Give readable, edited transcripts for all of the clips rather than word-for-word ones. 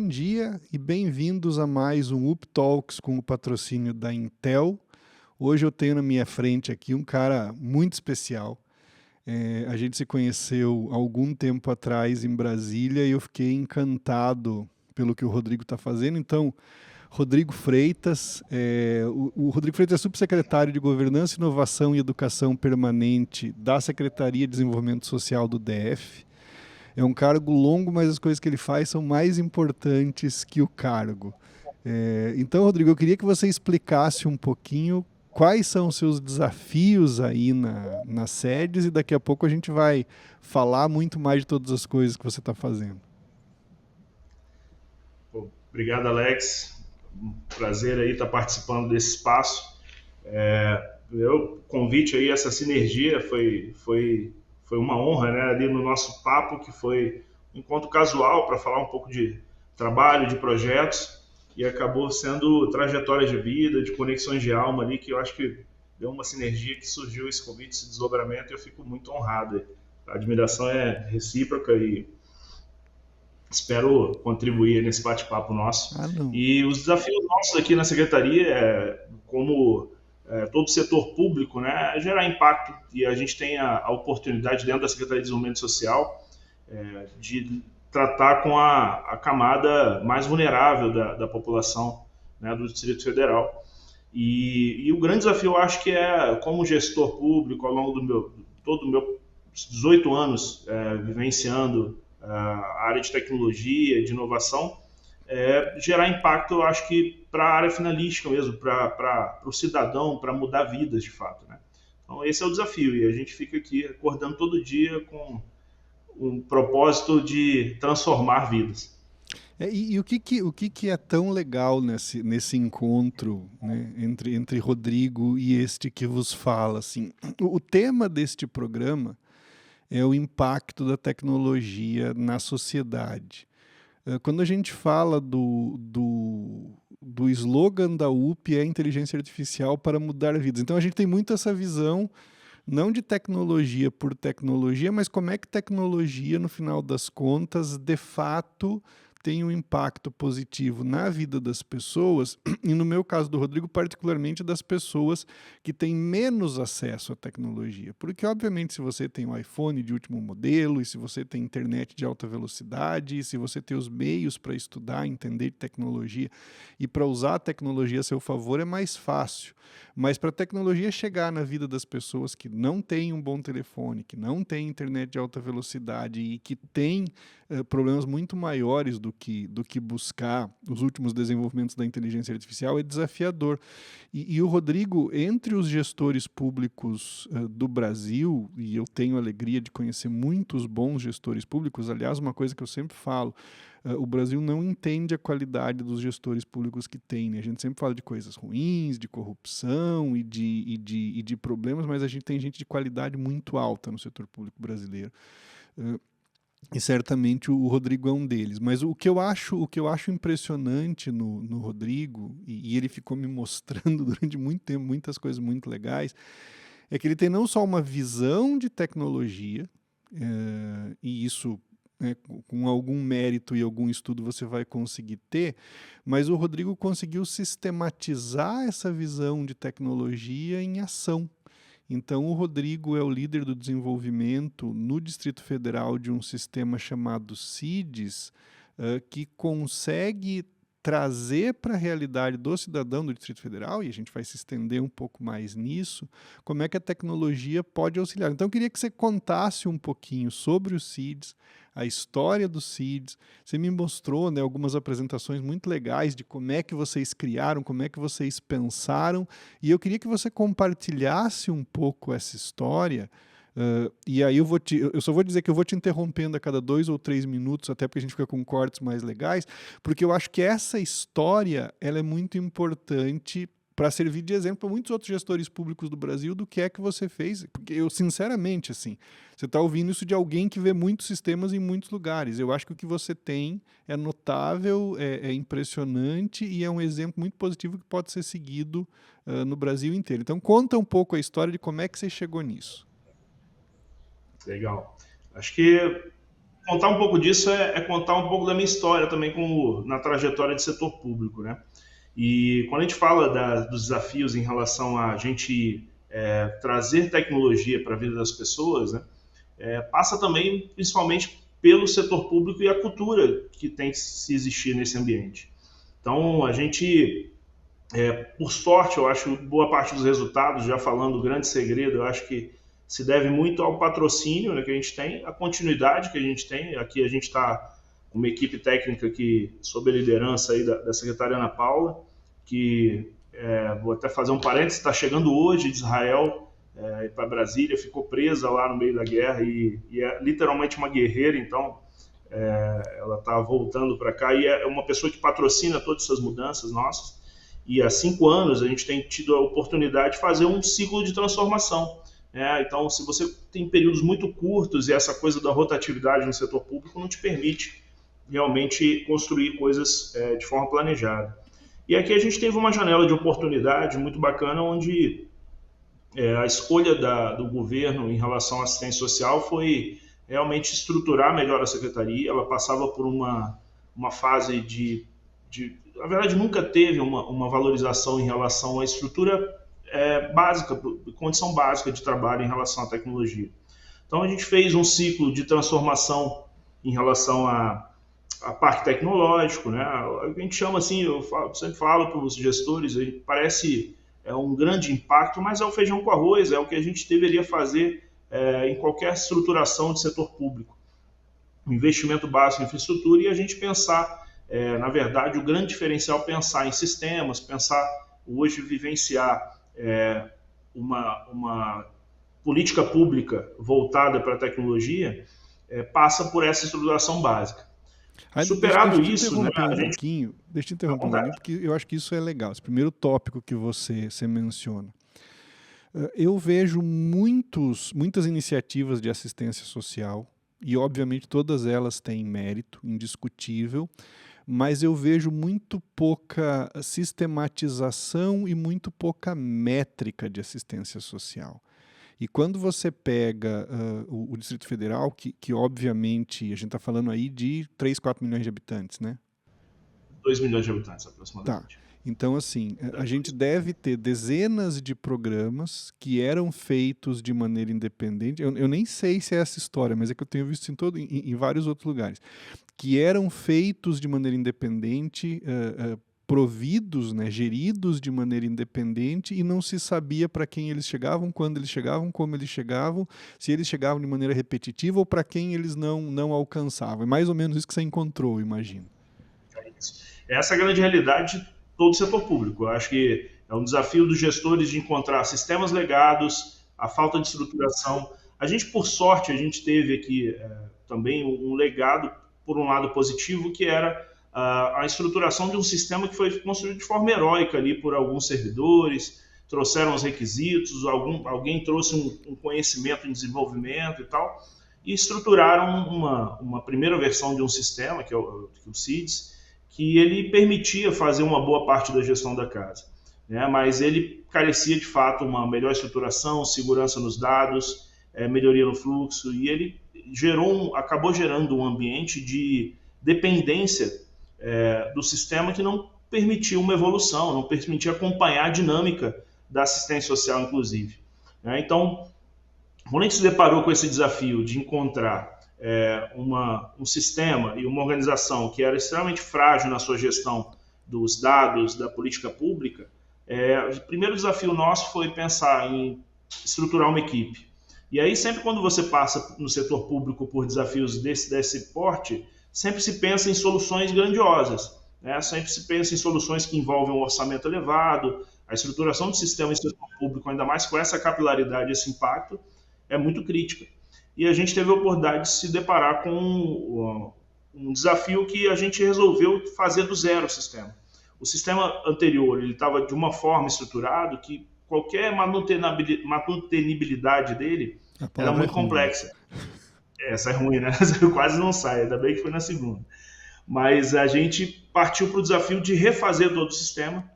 bom dia e bem-vindos a mais um UP Talks com o patrocínio da Intel. Hoje eu tenho na minha frente aqui um cara muito especial. A gente se conheceu há algum tempo atrás em Brasília e eu fiquei encantado pelo que o Rodrigo está fazendo. Então, Rodrigo Freitas, o Rodrigo Freitas é subsecretário de Governança, Inovação e Educação Permanente da Secretaria de Desenvolvimento Social do DF. É um cargo longo, mas as coisas que ele faz são mais importantes que o cargo. Então, Rodrigo, eu queria que você explicasse um pouquinho quais são os seus desafios aí nas sedes e daqui a pouco a gente vai falar muito mais de todas as coisas que você está fazendo. Obrigado, Alex. Um prazer aí estar participando desse espaço. O convite aí, essa sinergia foi uma honra, né? Ali no nosso papo, que foi um encontro casual para falar um pouco de trabalho, de projetos, e acabou sendo trajetória de vida, de conexões de alma ali, que eu acho que deu uma sinergia que surgiu esse convite, esse desdobramento, e eu fico muito honrado. A admiração é recíproca e espero contribuir nesse bate-papo nosso. Não. E os desafios nossos aqui na Secretaria, como todo setor público, né, é gerar impacto. E a gente tem a oportunidade, dentro da Secretaria de Desenvolvimento Social, de tratar com a camada mais vulnerável da população, né, do Distrito Federal. E o grande desafio, eu acho que como gestor público, ao longo todo o meu 18 anos vivenciando a área de tecnologia, de inovação, gerar impacto, eu acho que para a área finalística mesmo, para o cidadão, para mudar vidas de fato, né? Então esse é o desafio, e a gente fica aqui acordando todo dia com um propósito de transformar vidas. E o que é tão legal nesse encontro, né, entre Rodrigo e este que vos fala? Assim, o tema deste programa é o impacto da tecnologia na sociedade. Quando a gente fala do slogan da UP, é inteligência artificial para mudar vidas. Então a gente tem muito essa visão, não de tecnologia por tecnologia, mas como é que tecnologia, no final das contas, de fato tem um impacto positivo na vida das pessoas, e no meu caso do Rodrigo, particularmente das pessoas que têm menos acesso à tecnologia. Porque, obviamente, se você tem um iPhone de último modelo, e se você tem internet de alta velocidade, e se você tem os meios para estudar, entender tecnologia e para usar a tecnologia a seu favor, é mais fácil. Mas para a tecnologia chegar na vida das pessoas que não têm um bom telefone, que não têm internet de alta velocidade e que têm problemas muito maiores do que buscar os últimos desenvolvimentos da inteligência artificial, é desafiador. E o Rodrigo, entre os gestores públicos do Brasil, e eu tenho a alegria de conhecer muitos bons gestores públicos, aliás, uma coisa que eu sempre falo, o Brasil não entende a qualidade dos gestores públicos que tem, né? A gente sempre fala de coisas ruins, de corrupção e de problemas, mas a gente tem gente de qualidade muito alta no setor público brasileiro. E certamente o Rodrigo é um deles. Mas o que eu acho impressionante no Rodrigo, e ele ficou me mostrando durante muito tempo muitas coisas muito legais, é que ele tem não só uma visão de tecnologia, e isso, né, com algum mérito e algum estudo você vai conseguir ter, mas o Rodrigo conseguiu sistematizar essa visão de tecnologia em ação. Então, o Rodrigo é o líder do desenvolvimento no Distrito Federal de um sistema chamado CIDES, que consegue trazer para a realidade do cidadão do Distrito Federal, e a gente vai se estender um pouco mais nisso, como é que a tecnologia pode auxiliar. Então, eu queria que você contasse um pouquinho sobre o CIDES, a história do CIDES. Você me mostrou, né, algumas apresentações muito legais de como é que vocês criaram, como é que vocês pensaram, e eu queria que você compartilhasse um pouco essa história. E aí eu só vou dizer que eu vou te interrompendo a cada 2 ou 3 minutos, até porque a gente fica com cortes mais legais, porque eu acho que essa história ela é muito importante para servir de exemplo para muitos outros gestores públicos do Brasil do que é que você fez. Porque eu, sinceramente, assim, você está ouvindo isso de alguém que vê muitos sistemas em muitos lugares. Eu acho que o que você tem é notável, é impressionante e é um exemplo muito positivo que pode ser seguido no Brasil inteiro. Então, conta um pouco a história de como é que você chegou nisso. Legal. Acho que contar um pouco disso é contar um pouco da minha história também na trajetória de setor público, né? E quando a gente fala dos desafios em relação a gente trazer tecnologia para a vida das pessoas, né? Passa também, principalmente, pelo setor público e a cultura que tem que se existir nesse ambiente. Então, a gente, por sorte, eu acho, boa parte dos resultados, já falando o grande segredo, eu acho que se deve muito ao patrocínio, né, que a gente tem, a continuidade que a gente tem. Aqui a gente está com uma equipe técnica que, sob a liderança aí da secretária Ana Paula, que, vou até fazer um parênteses, está chegando hoje de Israel para Brasília, ficou presa lá no meio da guerra e é literalmente uma guerreira, então ela está voltando para cá e é uma pessoa que patrocina todas essas mudanças nossas. E há 5 anos a gente tem tido a oportunidade de fazer um ciclo de transformação. Então, se você tem períodos muito curtos e essa coisa da rotatividade no setor público não te permite realmente construir coisas de forma planejada. E aqui a gente teve uma janela de oportunidade muito bacana, onde a escolha do governo em relação à assistência social foi realmente estruturar melhor a secretaria. Ela passava por uma fase na verdade, nunca teve uma valorização em relação à estrutura básica, condição básica de trabalho em relação à tecnologia. Então, a gente fez um ciclo de transformação em relação a parque tecnológico, né? A gente chama assim, eu sempre falo para os gestores, parece um grande impacto, mas é o feijão com arroz, é o que a gente deveria fazer em qualquer estruturação de setor público. Um investimento básico em infraestrutura e a gente pensar, na verdade, o grande diferencial é pensar em sistemas, pensar hoje vivenciar uma política pública voltada para a tecnologia, passa por essa estruturação básica. Superado isso, né, deixa eu interromper um pouquinho, porque eu acho que isso é legal. Esse primeiro tópico que você menciona. Eu vejo muitas iniciativas de assistência social, e obviamente todas elas têm mérito indiscutível, mas eu vejo muito pouca sistematização e muito pouca métrica de assistência social. E quando você pega o Distrito Federal, que obviamente a gente está falando aí de 3, 4 milhões de habitantes, né? 2 milhões de habitantes aproximadamente. Tá. Então, assim, a gente deve ter dezenas de programas que eram feitos de maneira independente. Eu nem sei se é essa história, mas é que eu tenho visto em vários outros lugares. Que eram feitos de maneira independente, providos, né, geridos de maneira independente, e não se sabia para quem eles chegavam, quando eles chegavam, como eles chegavam, se eles chegavam de maneira repetitiva ou para quem eles não alcançavam. É mais ou menos isso que você encontrou, imagino. Essa é a grande realidade de todo o setor público. Eu acho que é um desafio dos gestores de encontrar sistemas legados, a falta de estruturação. A gente, por sorte, a gente teve aqui também um legado, por um lado positivo, que era a estruturação de um sistema que foi construído de forma heróica ali por alguns servidores, trouxeram os requisitos, alguém trouxe um conhecimento em desenvolvimento e tal, e estruturaram uma primeira versão de um sistema, que é o CIDS, que ele permitia fazer uma boa parte da gestão da casa, né? Mas ele carecia de fato uma melhor estruturação, segurança nos dados, melhoria no fluxo, e ele acabou gerando um ambiente de dependência do sistema que não permitia uma evolução, não permitia acompanhar a dinâmica da assistência social, inclusive, né? Então, quando a gente se deparou com esse desafio de encontrar um sistema e uma organização que era extremamente frágil na sua gestão dos dados, da política pública, o primeiro desafio nosso foi pensar em estruturar uma equipe. E aí, sempre quando você passa no setor público por desafios desse porte, sempre se pensa em soluções grandiosas, né? Sempre se pensa em soluções que envolvem um orçamento elevado, a estruturação do sistema em setor público, ainda mais com essa capilaridade, esse impacto, é muito crítica. E a gente teve a oportunidade de se deparar com um desafio que a gente resolveu fazer do zero o sistema. O sistema anterior ele estava de uma forma estruturado que qualquer mantenibilidade dele era muito complexa. Essa é ruim, né? Quase não sai, ainda bem que foi na segunda. Mas a gente partiu para o desafio de refazer todo o sistema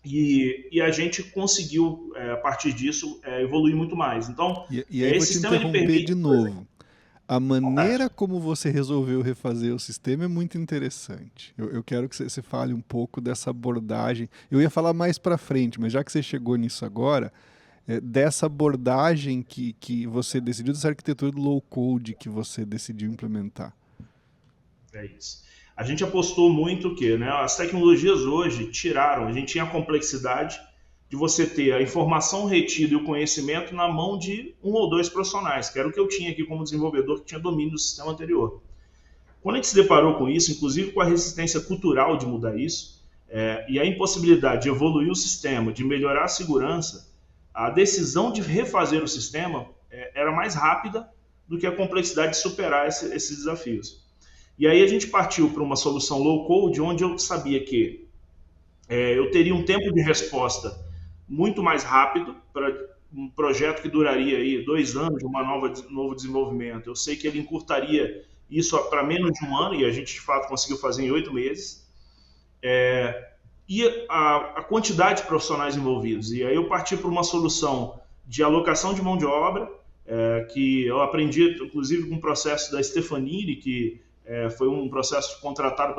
e a gente conseguiu, a partir disso, evoluir muito mais. Então, e aí vou te interromper de novo. A maneira como você resolveu refazer o sistema é muito interessante. Eu quero que você fale um pouco dessa abordagem. Eu ia falar mais para frente, mas já que você chegou nisso agora, dessa abordagem que você decidiu, dessa arquitetura do low code que você decidiu implementar. É isso. A gente apostou muito que, né, as tecnologias hoje tiraram, a gente tinha a complexidade de você ter a informação retida e o conhecimento na mão de um ou dois profissionais, que era o que eu tinha aqui como desenvolvedor, que tinha domínio do sistema anterior. Quando a gente se deparou com isso, inclusive com a resistência cultural de mudar isso, e a impossibilidade de evoluir o sistema, de melhorar a segurança, a decisão de refazer o sistema era mais rápida do que a complexidade de superar esses desafios. E aí a gente partiu para uma solução low-code, onde eu sabia que eu teria um tempo de resposta muito mais rápido para um projeto que duraria aí 2 anos de novo desenvolvimento. Eu sei que ele encurtaria isso para menos de 1 ano, e a gente de fato conseguiu fazer em 8 meses. E a quantidade de profissionais envolvidos. E aí eu parti para uma solução de alocação de mão de obra, que eu aprendi, inclusive, com o processo da Stefanini, que foi um processo contratado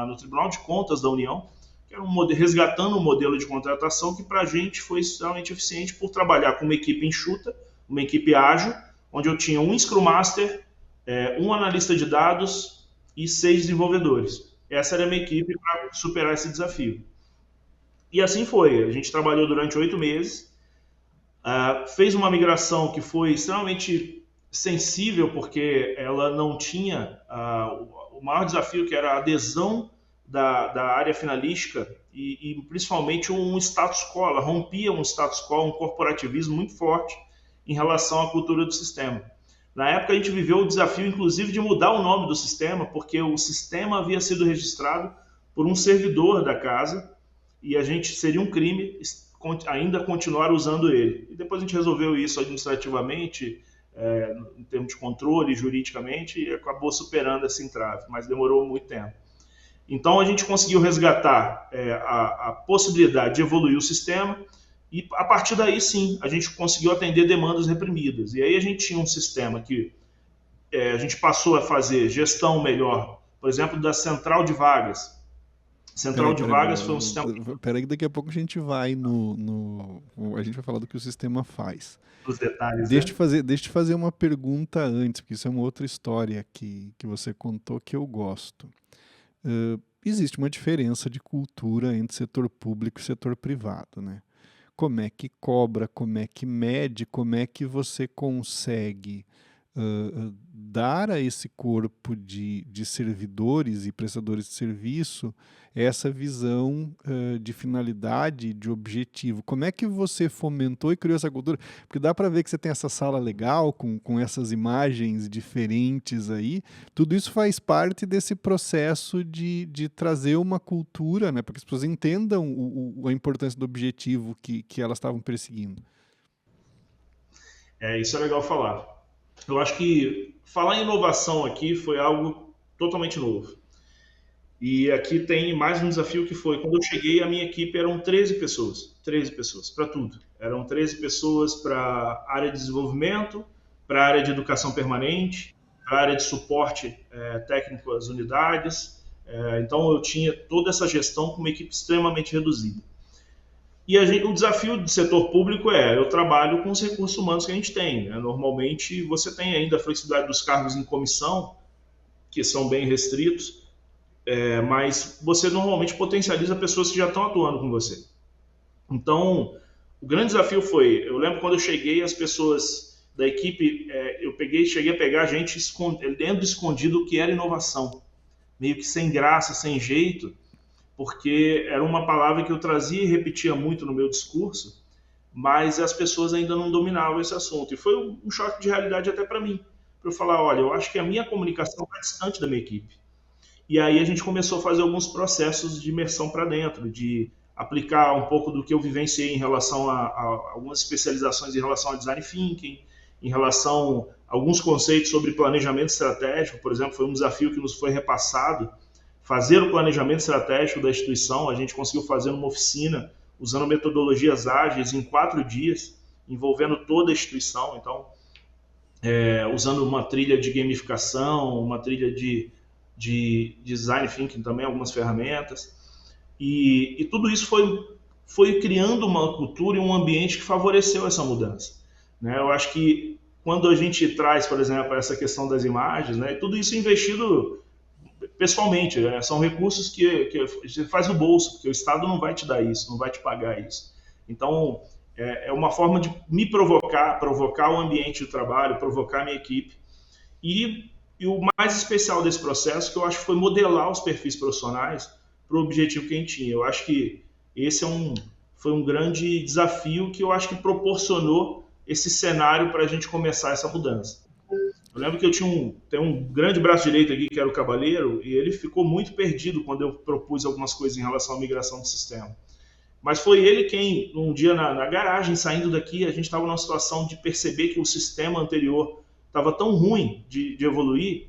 no Tribunal de Contas da União, que era resgatando um modelo de contratação que para a gente foi extremamente eficiente por trabalhar com uma equipe enxuta, uma equipe ágil, onde eu tinha um Scrum Master, um analista de dados e 6 desenvolvedores. Essa era a minha equipe para superar esse desafio. E assim foi. A gente trabalhou durante 8 meses, fez uma migração que foi extremamente sensível, porque ela não tinha o maior desafio, que era a adesão da área finalística e principalmente um status quo. Ela rompia um status quo, um corporativismo muito forte em relação à cultura do sistema. Na época a gente viveu o desafio, inclusive, de mudar o nome do sistema, porque o sistema havia sido registrado por um servidor da casa e a gente seria um crime ainda continuar usando ele. E depois a gente resolveu isso administrativamente, em termos de controle, juridicamente, e acabou superando esse entrave, mas demorou muito tempo. Então a gente conseguiu resgatar a possibilidade de evoluir o sistema e a partir daí sim a gente conseguiu atender demandas reprimidas. E aí a gente tinha um sistema que a gente passou a fazer gestão melhor, por exemplo, da central de vagas. Central de vagas foi um sistema... Peraí que daqui a pouco a gente vai a gente vai falar do que o sistema faz. Os detalhes, deixa eu te fazer uma pergunta antes, porque isso é uma outra história que você contou que eu gosto. Existe uma diferença de cultura entre setor público e setor privado, né? Como é que cobra, como é que mede, como é que você consegue dar a esse corpo de servidores e prestadores de serviço essa visão de finalidade, de objetivo. Como é que você fomentou e criou essa cultura? Porque dá para ver que você tem essa sala legal, com essas imagens diferentes aí. Tudo isso faz parte desse processo de trazer uma cultura, né, para que as pessoas entendam a importância do objetivo que elas estavam perseguindo. Isso é legal falar. Eu acho que falar em inovação aqui foi algo totalmente novo. E aqui tem mais um desafio que foi, quando eu cheguei, a minha equipe eram 13 pessoas para tudo. Eram 13 pessoas para a área de desenvolvimento, para a área de educação permanente, para a área de suporte técnico às unidades. Então eu tinha toda essa gestão com uma equipe extremamente reduzida. E o desafio do setor público eu trabalho com os recursos humanos que a gente tem, né? Normalmente você tem ainda a flexibilidade dos cargos em comissão, que são bem restritos, mas você normalmente potencializa pessoas que já estão atuando com você. Então, o grande desafio foi, eu lembro quando eu cheguei, as pessoas da equipe, cheguei a pegar gente dentro escondido o que era inovação, meio que sem graça, sem jeito, porque era uma palavra que eu trazia e repetia muito no meu discurso, mas as pessoas ainda não dominavam esse assunto. E foi um choque de realidade até para mim, para eu falar, olha, eu acho que a minha comunicação está distante da minha equipe. E aí a gente começou a fazer alguns processos de imersão para dentro, de aplicar um pouco do que eu vivenciei em relação a algumas especializações em relação a design thinking, em relação a alguns conceitos sobre planejamento estratégico. Por exemplo, foi um desafio que nos foi repassado, fazer o planejamento estratégico da instituição. A gente conseguiu fazer uma oficina usando metodologias ágeis em 4 dias, envolvendo toda a instituição. Então, usando uma trilha de gamificação, uma trilha de design thinking também, algumas ferramentas. E tudo isso foi criando uma cultura e um ambiente que favoreceu essa mudança. Né? Eu acho que quando a gente traz, por exemplo, essa questão das imagens, né, tudo isso é investido pessoalmente, né? São recursos que você faz no bolso, porque o Estado não vai te dar isso, não vai te pagar isso. Então, é uma forma de me provocar o ambiente de trabalho, provocar a minha equipe. E o mais especial desse processo, que eu acho que foi modelar os perfis profissionais para o objetivo que a gente tinha. Eu acho que esse foi um grande desafio que eu acho que proporcionou esse cenário para a gente começar essa mudança. Eu lembro que eu tem um grande braço direito aqui, que era o Cavaleiro, e ele ficou muito perdido quando eu propus algumas coisas em relação à migração do sistema. Mas foi ele quem, um dia na garagem, saindo daqui, a gente estava numa situação de perceber que o sistema anterior estava tão ruim de evoluir,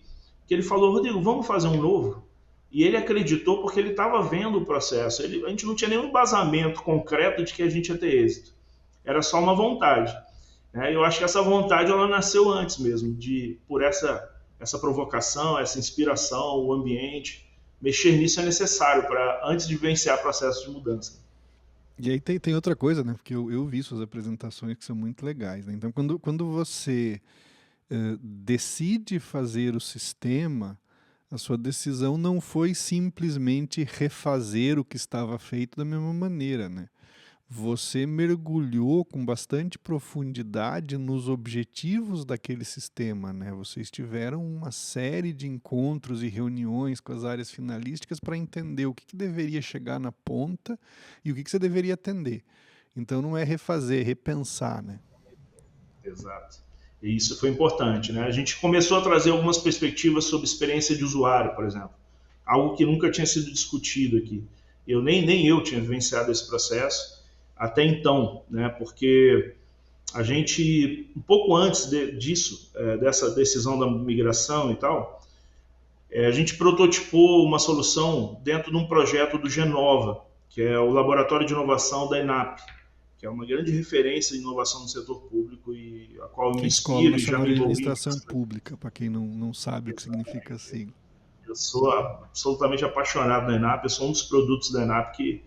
que ele falou, Rodrigo, vamos fazer um novo? E ele acreditou porque ele estava vendo o processo. A gente não tinha nenhum embasamento concreto de que a gente ia ter êxito. Era só uma vontade. Eu acho que essa vontade ela nasceu antes mesmo, por essa provocação, essa inspiração, o ambiente. Mexer nisso é necessário antes de vivenciar processos de mudança. E aí tem outra coisa, né? Porque eu vi suas apresentações que são muito legais, né? Então, quando você decide fazer o sistema, a sua decisão não foi simplesmente refazer o que estava feito da mesma maneira, né? Você mergulhou com bastante profundidade nos objetivos daquele sistema, né? Vocês tiveram uma série de encontros e reuniões com as áreas finalísticas para entender o que deveria chegar na ponta e o que você deveria atender. Então não é refazer, é repensar, né? Exato. E isso foi importante, né? A gente começou a trazer algumas perspectivas sobre experiência de usuário, por exemplo. Algo que nunca tinha sido discutido aqui. Nem eu tinha vivenciado esse processo até então, né? Porque a gente, um pouco antes disso, dessa decisão da migração e tal, a gente prototipou uma solução dentro de um projeto do Genova, que é o Laboratório de Inovação da ENAP, que é uma grande referência em inovação no setor público e a qual eu me Escola inspiro e já Nacional me de envolvi. Administração Pública, para quem não sabe o que significa assim. Eu sou absolutamente apaixonado na ENAP, eu sou um dos produtos da ENAP que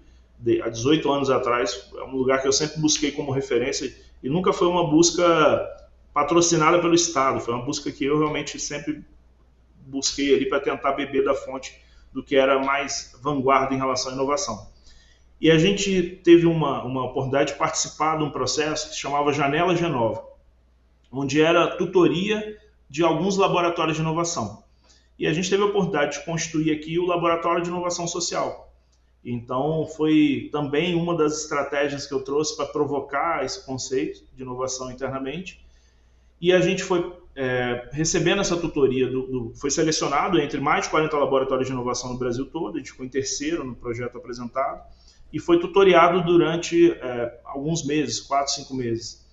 há 18 anos atrás é um lugar que eu sempre busquei como referência e nunca foi uma busca patrocinada pelo Estado, foi uma busca que eu realmente sempre busquei ali para tentar beber da fonte do que era mais vanguarda em relação à inovação. E a gente teve uma oportunidade de participar de um processo que se chamava Janela Genova, onde era tutoria de alguns laboratórios de inovação. E a gente teve a oportunidade de construir aqui o Laboratório de Inovação Social. Então, foi também uma das estratégias que eu trouxe para provocar esse conceito de inovação internamente. E a gente foi recebendo essa tutoria, foi selecionado entre mais de 40 laboratórios de inovação no Brasil todo, a gente ficou em terceiro no projeto apresentado, e foi tutoriado durante alguns meses, 4, 5 meses.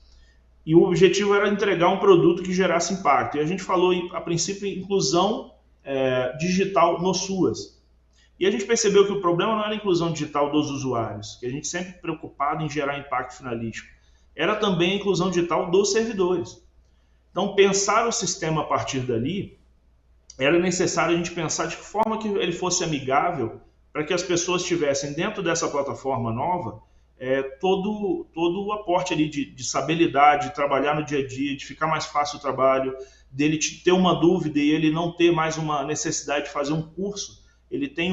E o objetivo era entregar um produto que gerasse impacto. E a gente falou, a princípio, em inclusão digital no SUAS. E a gente percebeu que o problema não era a inclusão digital dos usuários, que a gente sempre preocupado em gerar impacto finalístico. Era também a inclusão digital dos servidores. Então, pensar o sistema a partir dali, era necessário a gente pensar de que forma que ele fosse amigável para que as pessoas tivessem dentro dessa plataforma nova todo o aporte ali de estabilidade, de trabalhar no dia a dia, de ficar mais fácil o trabalho, dele ter uma dúvida e ele não ter mais uma necessidade de fazer um curso. Ele tem,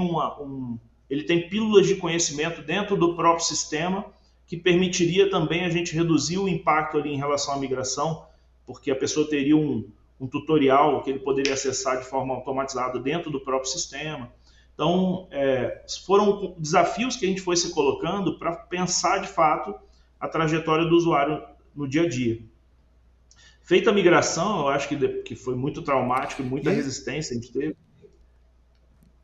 ele tem pílulas de conhecimento dentro do próprio sistema que permitiria também a gente reduzir o impacto ali em relação à migração, porque a pessoa teria um tutorial que ele poderia acessar de forma automatizada dentro do próprio sistema. Então, foram desafios que a gente foi se colocando para pensar, de fato, a trajetória do usuário no dia a dia. Feita a migração, eu acho que foi muito traumático, muita resistência a gente teve.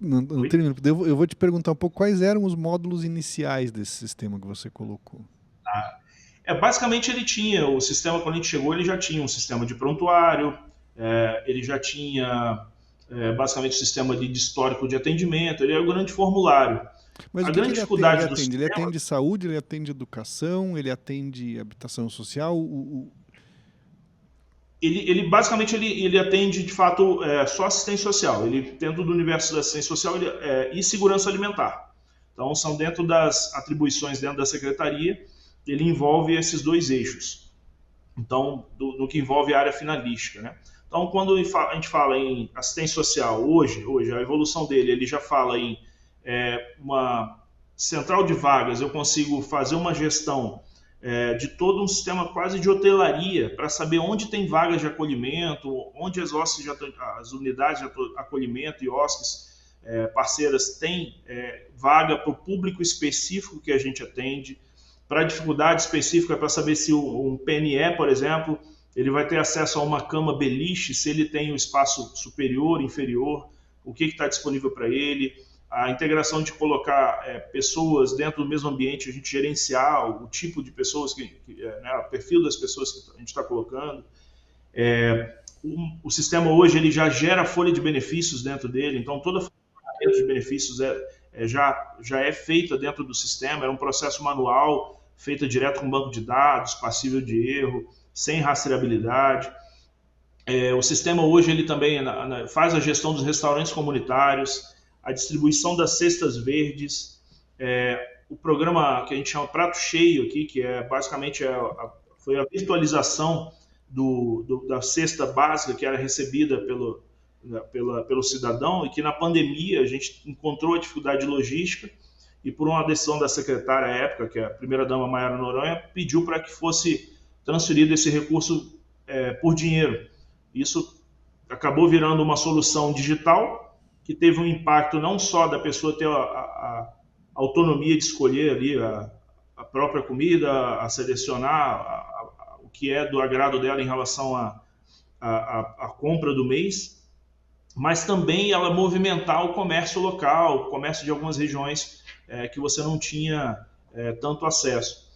Não termino. Eu vou te perguntar um pouco quais eram os módulos iniciais desse sistema que você colocou. Basicamente, ele tinha, o sistema, quando a gente chegou, ele já tinha um sistema de prontuário, ele já tinha basicamente o sistema de histórico de atendimento, ele é um grande formulário. Mas a o que grande ele dificuldade atende? do sistema... Ele atende saúde, ele atende educação, ele atende habitação social? Ele basicamente ele atende de fato só assistência social. Ele dentro do universo da assistência social e segurança alimentar. Então são dentro das atribuições dentro da secretaria, ele envolve esses dois eixos. Então no que envolve a área finalística, né? Então quando a gente fala em assistência social hoje a evolução dele, ele já fala em uma central de vagas. Eu consigo fazer uma gestão de todo um sistema quase de hotelaria para saber onde tem vagas de acolhimento, onde as unidades de acolhimento e hóspedes parceiras têm vaga para o público específico que a gente atende, para dificuldade específica, para saber se um PNE, por exemplo, ele vai ter acesso a uma cama beliche, se ele tem um espaço superior, inferior, o que está disponível para ele, a integração de colocar pessoas dentro do mesmo ambiente, a gente gerenciar o tipo de pessoas, né, o perfil das pessoas que a gente está colocando. O sistema hoje ele já gera folha de benefícios dentro dele, então toda a folha de benefícios já é feita dentro do sistema, é um processo manual, feita direto com banco de dados, passível de erro, sem rastreabilidade. O sistema hoje ele também faz a gestão dos restaurantes comunitários, a distribuição das cestas verdes, o programa que a gente chama Prato Cheio aqui, que basicamente foi a virtualização da cesta básica que era recebida pelo cidadão, e que na pandemia a gente encontrou a dificuldade logística e por uma decisão da secretária à época, que é a primeira-dama Maiara Noronha, pediu para que fosse transferido esse recurso por dinheiro. Isso acabou virando uma solução digital, que teve um impacto não só da pessoa ter a autonomia de escolher ali a própria comida, a selecionar o que é do agrado dela em relação à compra do mês, mas também ela movimentar o comércio local, o comércio de algumas regiões que você não tinha tanto acesso.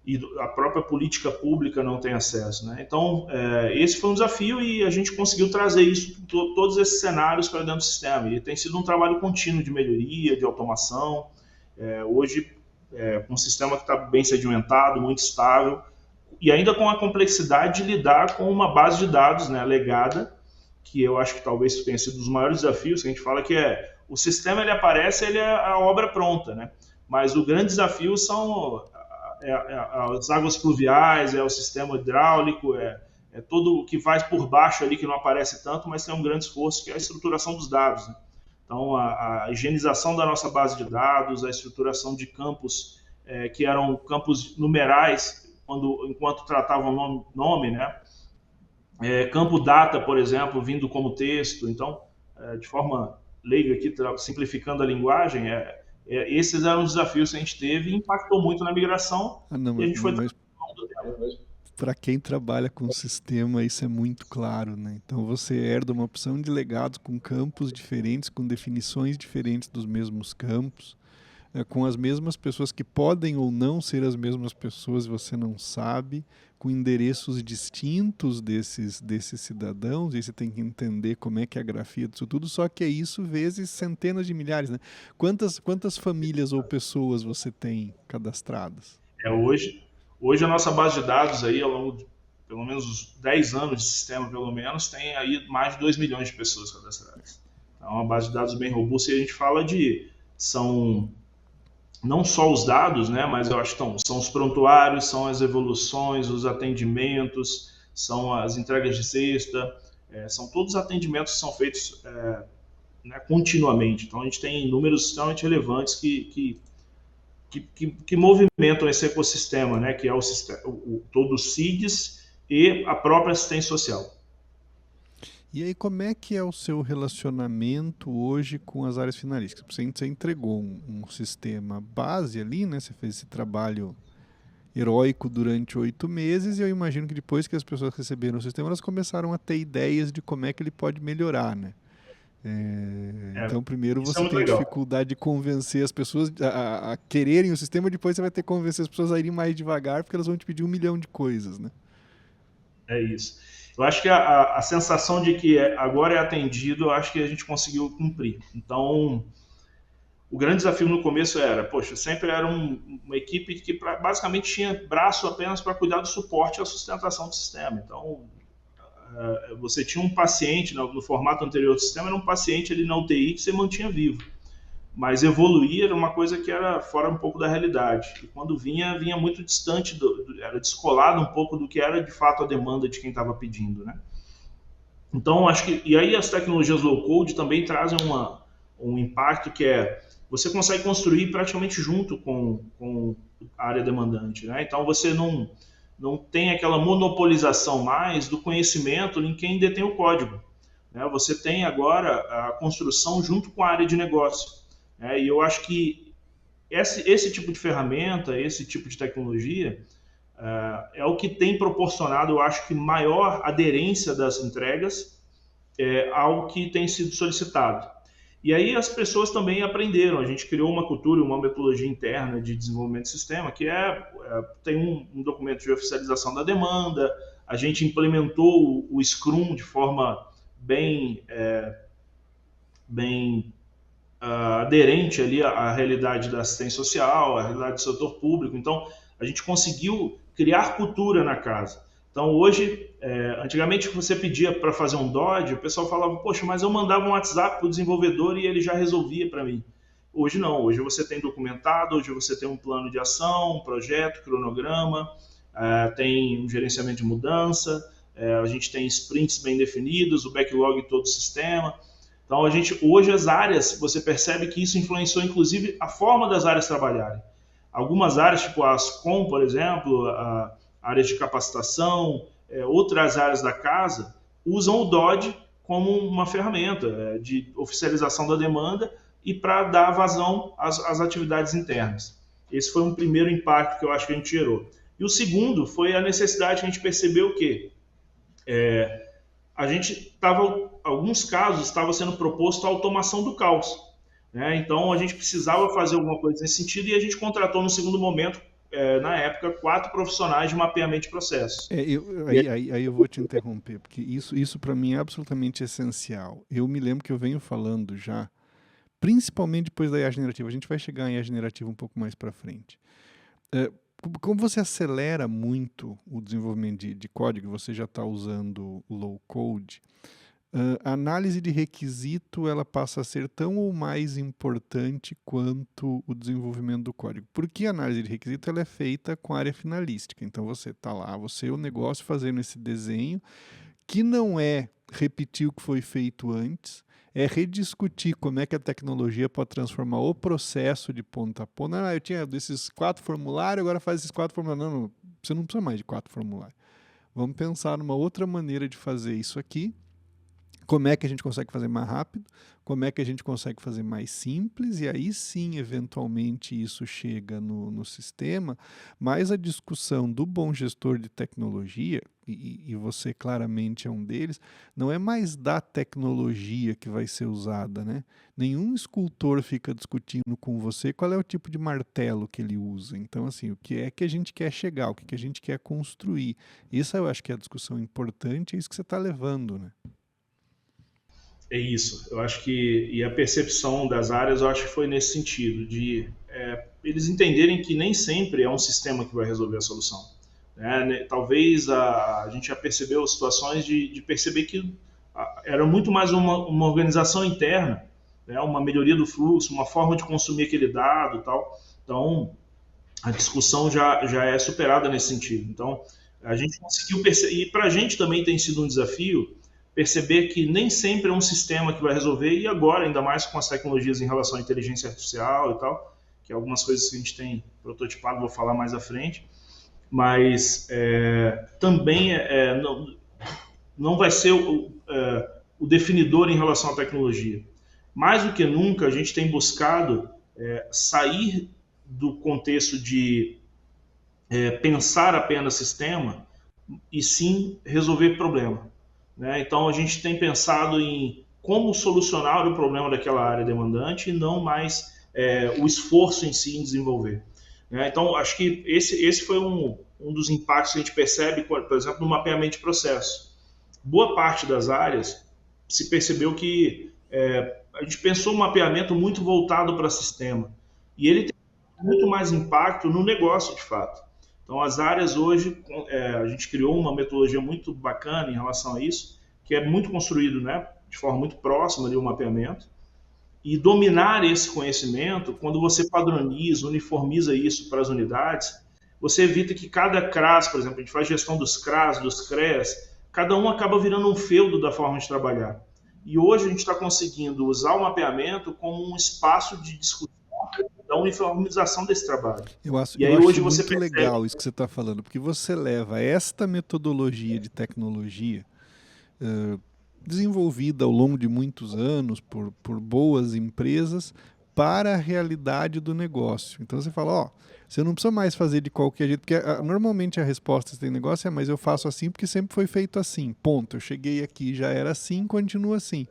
E a própria política pública não tem acesso, né? Então, esse foi um desafio e a gente conseguiu trazer isso, todos esses cenários para dentro do sistema. E tem sido um trabalho contínuo de melhoria, de automação. Hoje, com um sistema que está bem sedimentado, muito estável, e ainda com a complexidade de lidar com uma base de dados, né, legada, que eu acho que talvez tenha sido um dos maiores desafios, que a gente fala que o sistema ele aparece, ele é a obra pronta, né? Mas o grande desafio são as águas pluviais, o sistema hidráulico, todo o que vai por baixo ali que não aparece tanto, mas tem um grande esforço, que é a estruturação dos dados, né? Então, a higienização da nossa base de dados, a estruturação de campos que eram campos numerais, enquanto tratavam nome, né? Campo data, por exemplo, vindo como texto. Então, de forma leiga aqui, simplificando a linguagem, esses eram os desafios que a gente teve e impactou muito na migração. E a gente foi para quem trabalha com sistema, isso é muito claro, né? Então você herda uma opção de legados com campos diferentes, com definições diferentes dos mesmos campos, com as mesmas pessoas que podem ou não ser as mesmas pessoas, você não sabe, com endereços distintos desses cidadãos, e você tem que entender como é que é a grafia disso tudo, só que é isso vezes centenas de milhares, né? Quantas famílias ou pessoas você tem cadastradas? Hoje a nossa base de dados aí, ao longo de pelo menos uns 10 anos de sistema, pelo menos, tem aí mais de 2 milhões de pessoas cadastradas. Então, é uma base de dados bem robusta, e a gente fala são não só os dados, né, mas eu acho que são os prontuários, são as evoluções, os atendimentos, são as entregas de cesta, são todos os atendimentos que são feitos né, continuamente. Então, a gente tem números extremamente relevantes que movimentam esse ecossistema, né, que é todo o CIDS e a própria assistência social. E aí, como é que é o seu relacionamento hoje com as áreas finalísticas? Você entregou um sistema base ali, né? Você fez esse trabalho heróico durante 8 meses, e eu imagino que depois que as pessoas receberam o sistema, elas começaram a ter ideias de como é que ele pode melhorar, né? Então, primeiro você tem dificuldade de convencer as pessoas a quererem o sistema, depois você vai ter que convencer as pessoas a irem mais devagar, porque elas vão te pedir 1 milhão de coisas, né? É isso. Eu acho que a sensação de que agora é atendido, eu acho que a gente conseguiu cumprir. Então, o grande desafio no começo sempre era uma equipe que basicamente tinha braço apenas para cuidar do suporte e a sustentação do sistema. Então, você tinha um paciente, no formato anterior do sistema, era um paciente ali na UTI que você mantinha vivo. Mas evoluir era uma coisa que era fora um pouco da realidade. E quando vinha muito distante, era descolado um pouco do que era de fato a demanda de quem estava pedindo, né? Então, acho que... E aí as tecnologias low-code também trazem um impacto que você consegue construir praticamente junto com a área demandante, né? Então, você não tem aquela monopolização mais do conhecimento em quem detém o código, né? Você tem agora a construção junto com a área de negócio. E eu acho que esse tipo de ferramenta, esse tipo de tecnologia, é o que tem proporcionado, eu acho que, maior aderência das entregas ao que tem sido solicitado. E aí as pessoas também aprenderam. A gente criou uma cultura, uma metodologia interna de desenvolvimento de sistema, que tem um documento de oficialização da demanda. A gente implementou o Scrum de forma bem aderente ali à realidade da assistência social, à realidade do setor público. Então, a gente conseguiu criar cultura na casa. Então, hoje, antigamente você pedia para fazer um Dodge, o pessoal falava, poxa, mas eu mandava um WhatsApp para o desenvolvedor e ele já resolvia para mim. Hoje não, hoje você tem documentado, hoje você tem um plano de ação, um projeto, cronograma, tem um gerenciamento de mudança, a gente tem sprints bem definidos, o backlog todo o sistema. Então, hoje as áreas, você percebe que isso influenciou, inclusive, a forma das áreas trabalharem. Algumas áreas, tipo a Ascom, por exemplo, áreas de capacitação, outras áreas da casa, usam o Dodge como uma ferramenta de oficialização da demanda e para dar vazão às atividades internas. Esse foi um primeiro impacto que eu acho que a gente gerou. E o segundo foi a necessidade que a gente percebeu que a gente alguns casos estava sendo proposto a automação do caos, né? Então a gente precisava fazer alguma coisa nesse sentido e a gente contratou no segundo momento, na época, 4 profissionais de mapeamento de processos. Aí eu vou te interromper, porque isso para mim é absolutamente essencial. Eu me lembro que eu venho falando já, principalmente depois da IA generativa. A gente vai chegar em IA generativa um pouco mais para frente. Como você acelera muito o desenvolvimento de código, você já está usando low code, a análise de requisito ela passa a ser tão ou mais importante quanto o desenvolvimento do código. Porque a análise de requisito ela é feita com a área finalística. Então você está lá, você é o negócio fazendo esse desenho, que não é repetir o que foi feito antes, é rediscutir como é que a tecnologia pode transformar o processo de ponta a ponta. Eu tinha desses 4 formulários, agora faz esses 4 formulários. Não, você não precisa mais de 4 formulários. Vamos pensar numa outra maneira de fazer isso aqui. Como é que a gente consegue fazer mais rápido? Como é que a gente consegue fazer mais simples? E aí sim, eventualmente, isso chega no sistema. Mas a discussão do bom gestor de tecnologia, e você claramente é um deles, não é mais da tecnologia que vai ser usada, né? Nenhum escultor fica discutindo com você qual é o tipo de martelo que ele usa. Então, assim, o que é que a gente quer chegar, o que a gente quer construir. Isso eu acho que é a discussão importante, é isso que você está levando, né? É isso, eu acho que, e a percepção das áreas, eu acho que foi nesse sentido, de eles entenderem que nem sempre é um sistema que vai resolver a solução, né? Talvez a gente já percebeu situações de perceber que era muito mais uma organização interna, né? Uma melhoria do fluxo, uma forma de consumir aquele dado e tal. Então, a discussão já é superada nesse sentido. Então, a gente conseguiu perceber, e para a gente também tem sido um desafio, perceber que nem sempre é um sistema que vai resolver, e agora, ainda mais com as tecnologias em relação à inteligência artificial e tal, que é algumas coisas que a gente tem prototipado, vou falar mais à frente, mas também não vai ser o definidor em relação à tecnologia. Mais do que nunca, a gente tem buscado sair do contexto de pensar apenas sistema e sim resolver problema. Né? Então, a gente tem pensado em como solucionar o problema daquela área demandante e não mais o esforço em si em desenvolver. Né? Então, acho que esse foi um dos impactos que a gente percebe, por exemplo, no mapeamento de processo. Boa parte das áreas se percebeu que a gente pensou um mapeamento muito voltado para sistema. E ele tem muito mais impacto no negócio, de fato. Então, as áreas hoje, a gente criou uma metodologia muito bacana em relação a isso, que é muito construído, né, de forma muito próxima ali, o mapeamento, e dominar esse conhecimento, quando você padroniza, uniformiza isso para as unidades, você evita que cada CRAS, por exemplo, a gente faz gestão dos CRAS, dos CREAS, cada um acaba virando um feudo da forma de trabalhar. E hoje a gente está conseguindo usar o mapeamento como um espaço de discussão da uniformização desse trabalho. Eu acho, E eu aí acho hoje você muito percebe... legal isso que você está falando, porque você leva esta metodologia de tecnologia desenvolvida ao longo de muitos anos por boas empresas para a realidade do negócio. Então você fala, ó, você não precisa mais fazer de qualquer jeito, porque normalmente a resposta desse negócio é, mas eu faço assim porque sempre foi feito assim, ponto, eu cheguei aqui, já era assim, continua assim.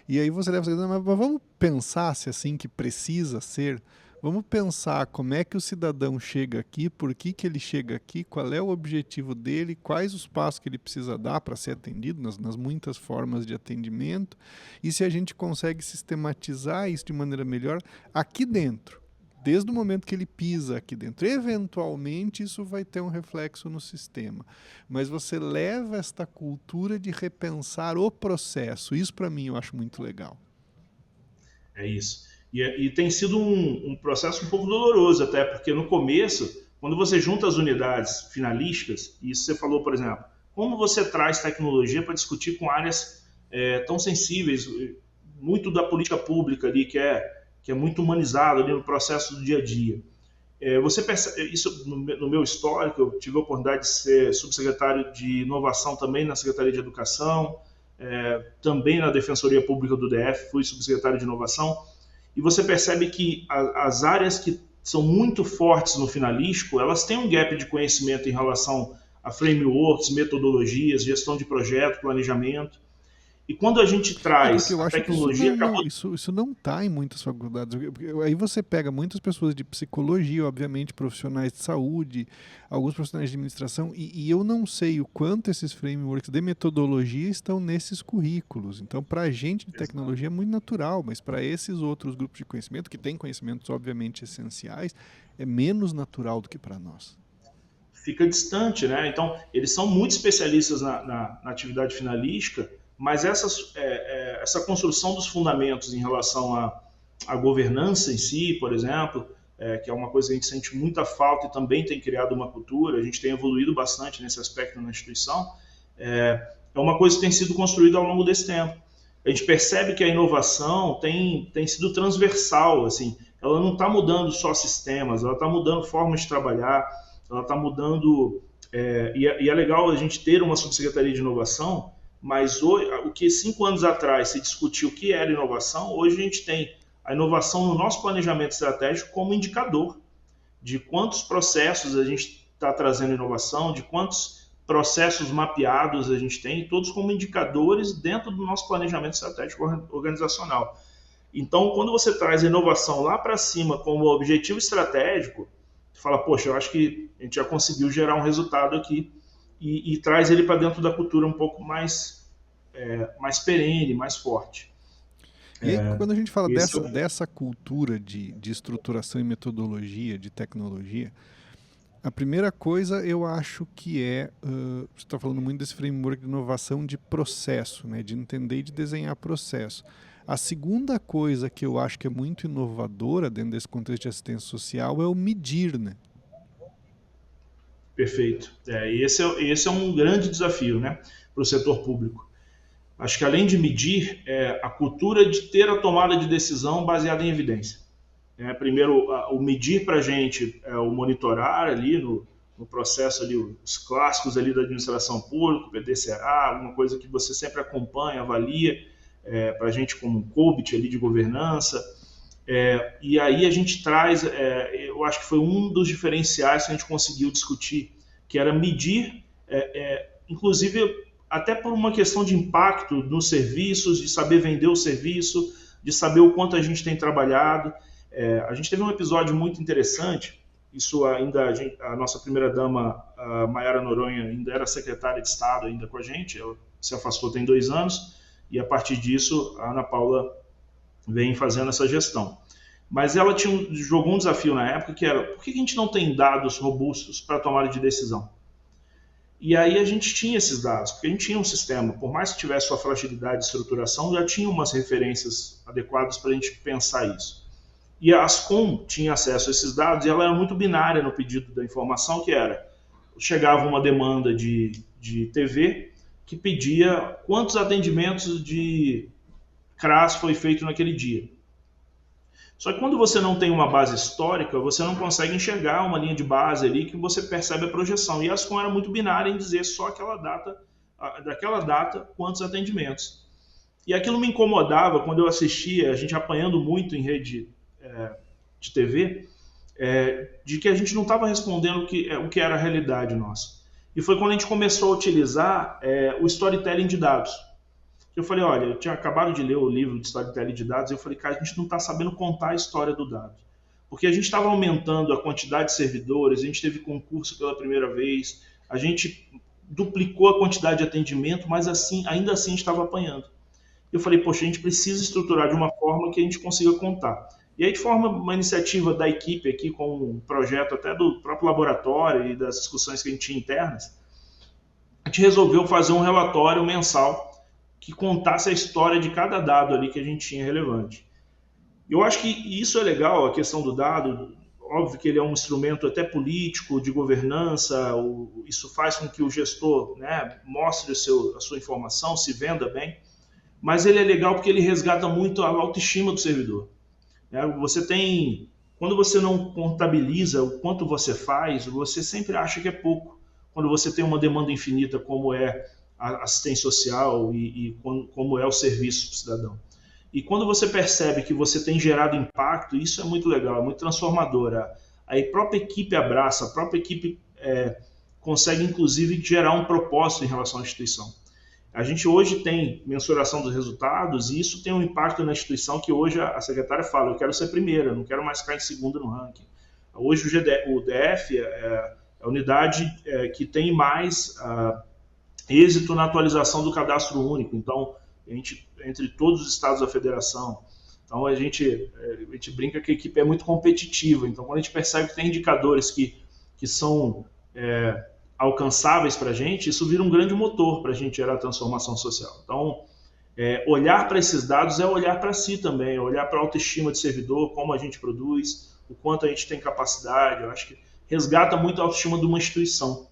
E aí você leva, mas vamos pensar se é assim que precisa ser. Vamos pensar como é que o cidadão chega aqui, por que ele chega aqui, qual é o objetivo dele, quais os passos que ele precisa dar para ser atendido, nas muitas formas de atendimento, e se a gente consegue sistematizar isso de maneira melhor aqui dentro, desde o momento que ele pisa aqui dentro. Eventualmente isso vai ter um reflexo no sistema, mas você leva esta cultura de repensar o processo. Isso para mim eu acho muito legal. É isso. E tem sido um processo um pouco doloroso até, porque no começo, quando você junta as unidades finalísticas, e isso você falou, por exemplo, como você traz tecnologia para discutir com áreas tão sensíveis, muito da política pública ali, que é muito humanizado ali no processo do dia a dia. Você percebe, isso no meu histórico, eu tive a oportunidade de ser subsecretário de inovação também na Secretaria de Educação, também na Defensoria Pública do DF, fui subsecretário de inovação, e você percebe que as áreas que são muito fortes no finalístico, elas têm um gap de conhecimento em relação a frameworks, metodologias, gestão de projeto, planejamento. E quando a gente traz eu a acho tecnologia... que isso não está em muitas faculdades. Aí você pega muitas pessoas de psicologia, obviamente profissionais de saúde, alguns profissionais de administração, e eu não sei o quanto esses frameworks de metodologia estão nesses currículos. Então, para a gente de tecnologia é muito natural, mas para esses outros grupos de conhecimento, que têm conhecimentos obviamente essenciais, é menos natural do que para nós. Fica distante, né? Então, eles são muito especialistas na atividade finalística, mas essa construção dos fundamentos em relação à governança em si, por exemplo, que é uma coisa que a gente sente muita falta e também tem criado uma cultura, a gente tem evoluído bastante nesse aspecto na instituição, é uma coisa que tem sido construída ao longo desse tempo. A gente percebe que a inovação tem sido transversal, assim, ela não está mudando só sistemas, ela está mudando formas de trabalhar, ela está mudando... e é legal a gente ter uma subsecretaria de inovação, mas hoje, o que 5 anos atrás se discutiu o que era inovação, hoje a gente tem a inovação no nosso planejamento estratégico como indicador de quantos processos a gente está trazendo inovação, de quantos processos mapeados a gente tem, todos como indicadores dentro do nosso planejamento estratégico organizacional. Então, quando você traz a inovação lá para cima como objetivo estratégico, você fala, poxa, eu acho que a gente já conseguiu gerar um resultado aqui, e traz ele para dentro da cultura um pouco mais perene, mais forte. E aí, quando a gente fala dessa cultura de estruturação e metodologia, de tecnologia, a primeira coisa eu acho que você está falando muito desse framework de inovação de processo, né, de entender e de desenhar processo. A segunda coisa que eu acho que é muito inovadora dentro desse contexto de assistência social é o medir, né? Perfeito. Esse é um grande desafio, né, para o setor público. Acho que além de medir, a cultura de ter a tomada de decisão baseada em evidência. Primeiro, o medir para a gente é o monitorar ali no processo, ali, os clássicos ali da administração pública, o PDCA, alguma coisa que você sempre acompanha, avalia, para a gente como um COBIT ali de governança. E aí a gente traz, eu acho que foi um dos diferenciais que a gente conseguiu discutir, que era medir, inclusive até por uma questão de impacto nos serviços, de saber vender o serviço, de saber o quanto a gente tem trabalhado. A gente teve um episódio muito interessante, isso ainda, a nossa primeira-dama, Maiara Noronha, ainda era secretária de Estado ainda com a gente, ela se afastou tem 2 anos, e a partir disso a Ana Paula vem fazendo essa gestão. Mas ela jogou um desafio na época que era: por que a gente não tem dados robustos para tomada de decisão? E aí a gente tinha esses dados, porque a gente tinha um sistema, por mais que tivesse sua fragilidade de estruturação, já tinha umas referências adequadas para a gente pensar isso. E a Ascom tinha acesso a esses dados e ela era muito binária no pedido da informação, que era: chegava uma demanda de TV que pedia quantos atendimentos de CRAS foi feito naquele dia. Só que quando você não tem uma base histórica, você não consegue enxergar uma linha de base ali que você percebe a projeção. E a Ascom era muito binária em dizer só aquela data, daquela data, quantos atendimentos. E aquilo me incomodava quando eu assistia, a gente apanhando muito em rede de TV, de que a gente não estava respondendo o que era a realidade nossa. E foi quando a gente começou a utilizar o storytelling de dados. Eu falei: olha, eu tinha acabado de ler o livro de storytelling de dados, e eu falei: cara, a gente não está sabendo contar a história do dado. Porque a gente estava aumentando a quantidade de servidores, a gente teve concurso pela primeira vez, a gente duplicou a quantidade de atendimento, mas ainda assim a gente estava apanhando. Eu falei: poxa, a gente precisa estruturar de uma forma que a gente consiga contar. E aí, de forma uma iniciativa da equipe aqui, com um projeto até do próprio laboratório e das discussões que a gente tinha internas, a gente resolveu fazer um relatório mensal que contasse a história de cada dado ali que a gente tinha relevante. Eu acho que isso é legal, a questão do dado. Óbvio que ele é um instrumento até político, de governança, isso faz com que o gestor, né, mostre a sua informação, se venda bem, mas ele é legal porque ele resgata muito a autoestima do servidor. Quando você não contabiliza o quanto você faz, você sempre acha que é pouco. Quando você tem uma demanda infinita, como é a assistência social e como é o serviço para o cidadão. E quando você percebe que você tem gerado impacto, isso é muito legal, é muito transformador. A própria equipe abraça, a própria equipe consegue, inclusive, gerar um propósito em relação à instituição. A gente hoje tem mensuração dos resultados e isso tem um impacto na instituição, que hoje a secretária fala: eu quero ser primeira, não quero mais ficar em segunda no ranking. Hoje o DF é a unidade que tem mais êxito na atualização do cadastro único. Então, entre todos os estados da federação. Então, a gente brinca que a equipe é muito competitiva. Então, quando a gente percebe que tem indicadores que são alcançáveis para a gente, isso vira um grande motor para a gente gerar transformação social. Então, olhar para esses dados é olhar para si também, é olhar para a autoestima de servidor, como a gente produz, o quanto a gente tem capacidade. Eu acho que resgata muito a autoestima de uma instituição.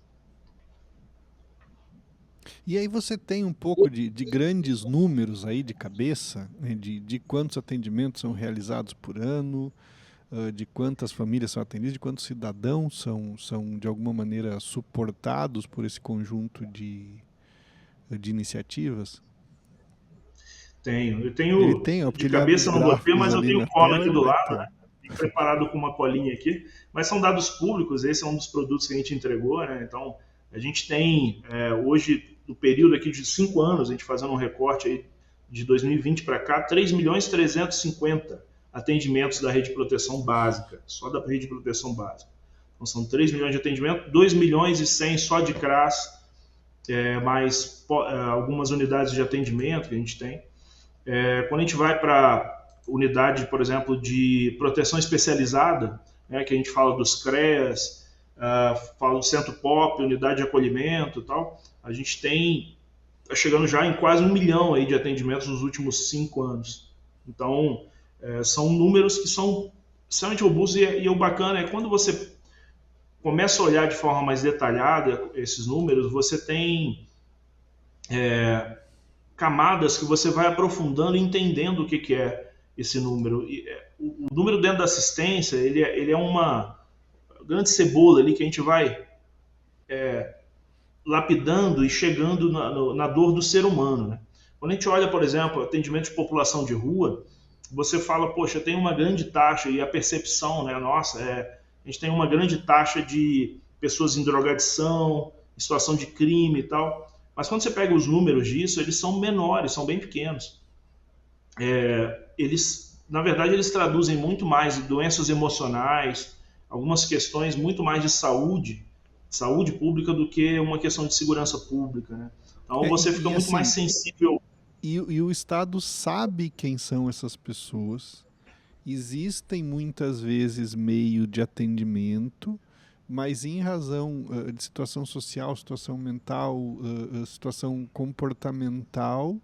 E aí você tem um pouco de grandes números aí de cabeça, né, de quantos atendimentos são realizados por ano, de quantas famílias são atendidas, de quantos cidadãos são de alguma maneira suportados por esse conjunto de iniciativas? Eu Ele tenho tem, ó, porque de ele abre cabeça não botei, gráficos mas eu ali tenho na cola tela, aqui ele do vai lado, ter. né? Preparado com uma colinha aqui, mas são dados públicos. Esse é um dos produtos que a gente entregou, né? Então, a gente tem hoje, no período aqui de 5 anos, a gente fazendo um recorte aí de 2020 para cá, 3.350.000 atendimentos da rede de proteção básica, só da rede de proteção básica. Então, são 3 milhões de atendimentos, 2.100.000 só de CRAS, mais algumas unidades de atendimento que a gente tem. Quando a gente vai para unidade, por exemplo, de proteção especializada, que a gente fala dos CREAS, fala do Centro POP, unidade de acolhimento e tal, a gente está chegando já em quase 1 milhão aí de atendimentos nos últimos 5 anos. Então, são números que são extremamente robustos, e o bacana é quando você começa a olhar de forma mais detalhada esses números, você tem camadas que você vai aprofundando e entendendo o que é esse número. O número dentro da assistência, ele é uma grande cebola ali que a gente vai lapidando e chegando na dor do ser humano, né? Quando a gente olha, por exemplo, atendimento de população de rua, você fala: poxa, tem uma grande taxa, e a percepção, né, nossa, a gente tem uma grande taxa de pessoas em drogadição, em situação de crime e tal. Mas quando você pega os números disso, eles são menores, são bem pequenos. Na verdade, eles traduzem muito mais doenças emocionais, algumas questões muito mais de saúde pública, do que uma questão de segurança pública, né? Então você fica muito mais sensível. E o Estado sabe quem são essas pessoas Existem muitas vezes meio de atendimento, mas em razão de situação social, situação mental, situação comportamental,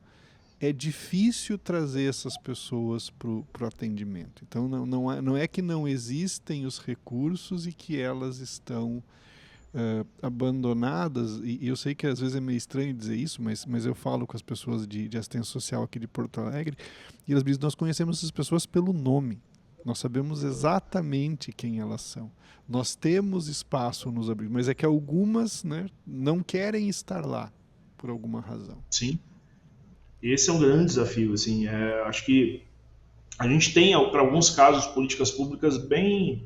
é difícil trazer essas pessoas para o atendimento. Então, não é que não existem os recursos e que elas estão abandonadas, e eu sei que às vezes é meio estranho dizer isso, mas eu falo com as pessoas de assistência social aqui de Porto Alegre, e elas dizem, nós conhecemos essas pessoas pelo nome, nós sabemos exatamente quem elas são, nós temos espaço nos abrigos, mas é que algumas, né, não querem estar lá, por alguma razão. Sim, esse é um grande desafio, assim, acho que a gente tem, para alguns casos, políticas públicas bem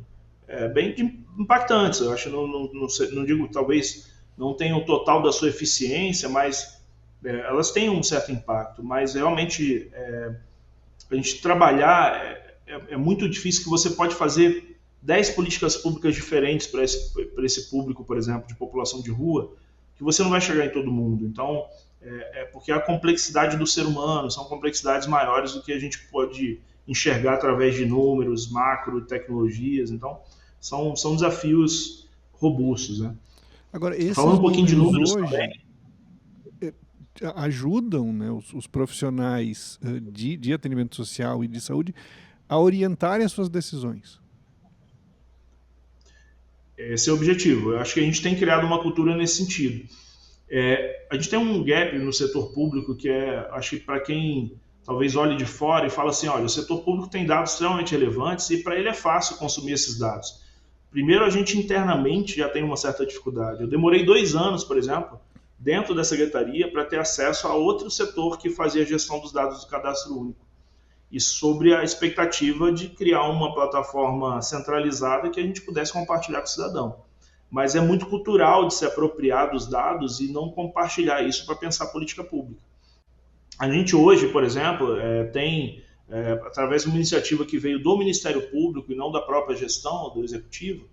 impactantes. Eu acho, não digo, talvez não tenham o total da sua eficiência, mas elas têm um certo impacto. Mas realmente, a gente trabalhar é muito difícil, que você pode fazer 10 políticas públicas diferentes para esse público, por exemplo, de população de rua, que você não vai chegar em todo mundo. Então, porque a complexidade do ser humano são complexidades maiores do que a gente pode enxergar através de números, macro, tecnologias. Então, são desafios robustos, né? Agora, esses falando um pouquinho de números hoje também, ajudam, né, os profissionais de atendimento social e de saúde a orientarem as suas decisões. esse é o objetivo. Eu acho que a gente tem criado uma cultura nesse sentido. A gente tem um gap no setor público que acho que para quem talvez olhe de fora e fala assim, olha, o setor público tem dados extremamente relevantes e para ele é fácil consumir esses dados. Primeiro, a gente internamente já tem uma certa dificuldade. Eu demorei 2 anos, por exemplo, dentro da secretaria para ter acesso a outro setor que fazia a gestão dos dados do cadastro único. E sobre a expectativa de criar uma plataforma centralizada que a gente pudesse compartilhar com o cidadão. Mas é muito cultural de se apropriar dos dados e não compartilhar isso para pensar política pública. A gente hoje, por exemplo, tem, através de uma iniciativa que veio do Ministério Público e não da própria gestão do Executivo,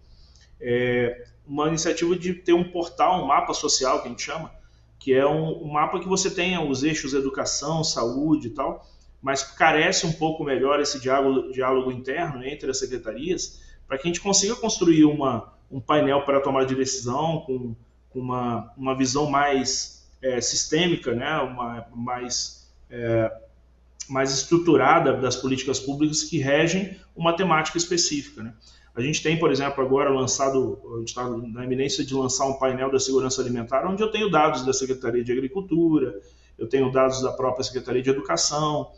uma iniciativa de ter um portal, um mapa social, que a gente chama, que é um mapa que você tenha os eixos educação, saúde e tal, mas carece um pouco melhor esse diálogo interno entre as secretarias, para que a gente consiga construir um painel para tomar de decisão com uma visão mais sistêmica, né, mais estruturada das políticas públicas que regem uma temática específica, né? A gente tem, por exemplo, agora a gente está na iminência de lançar um painel da segurança alimentar, onde eu tenho dados da Secretaria de Agricultura, eu tenho dados da própria Secretaria de Educação.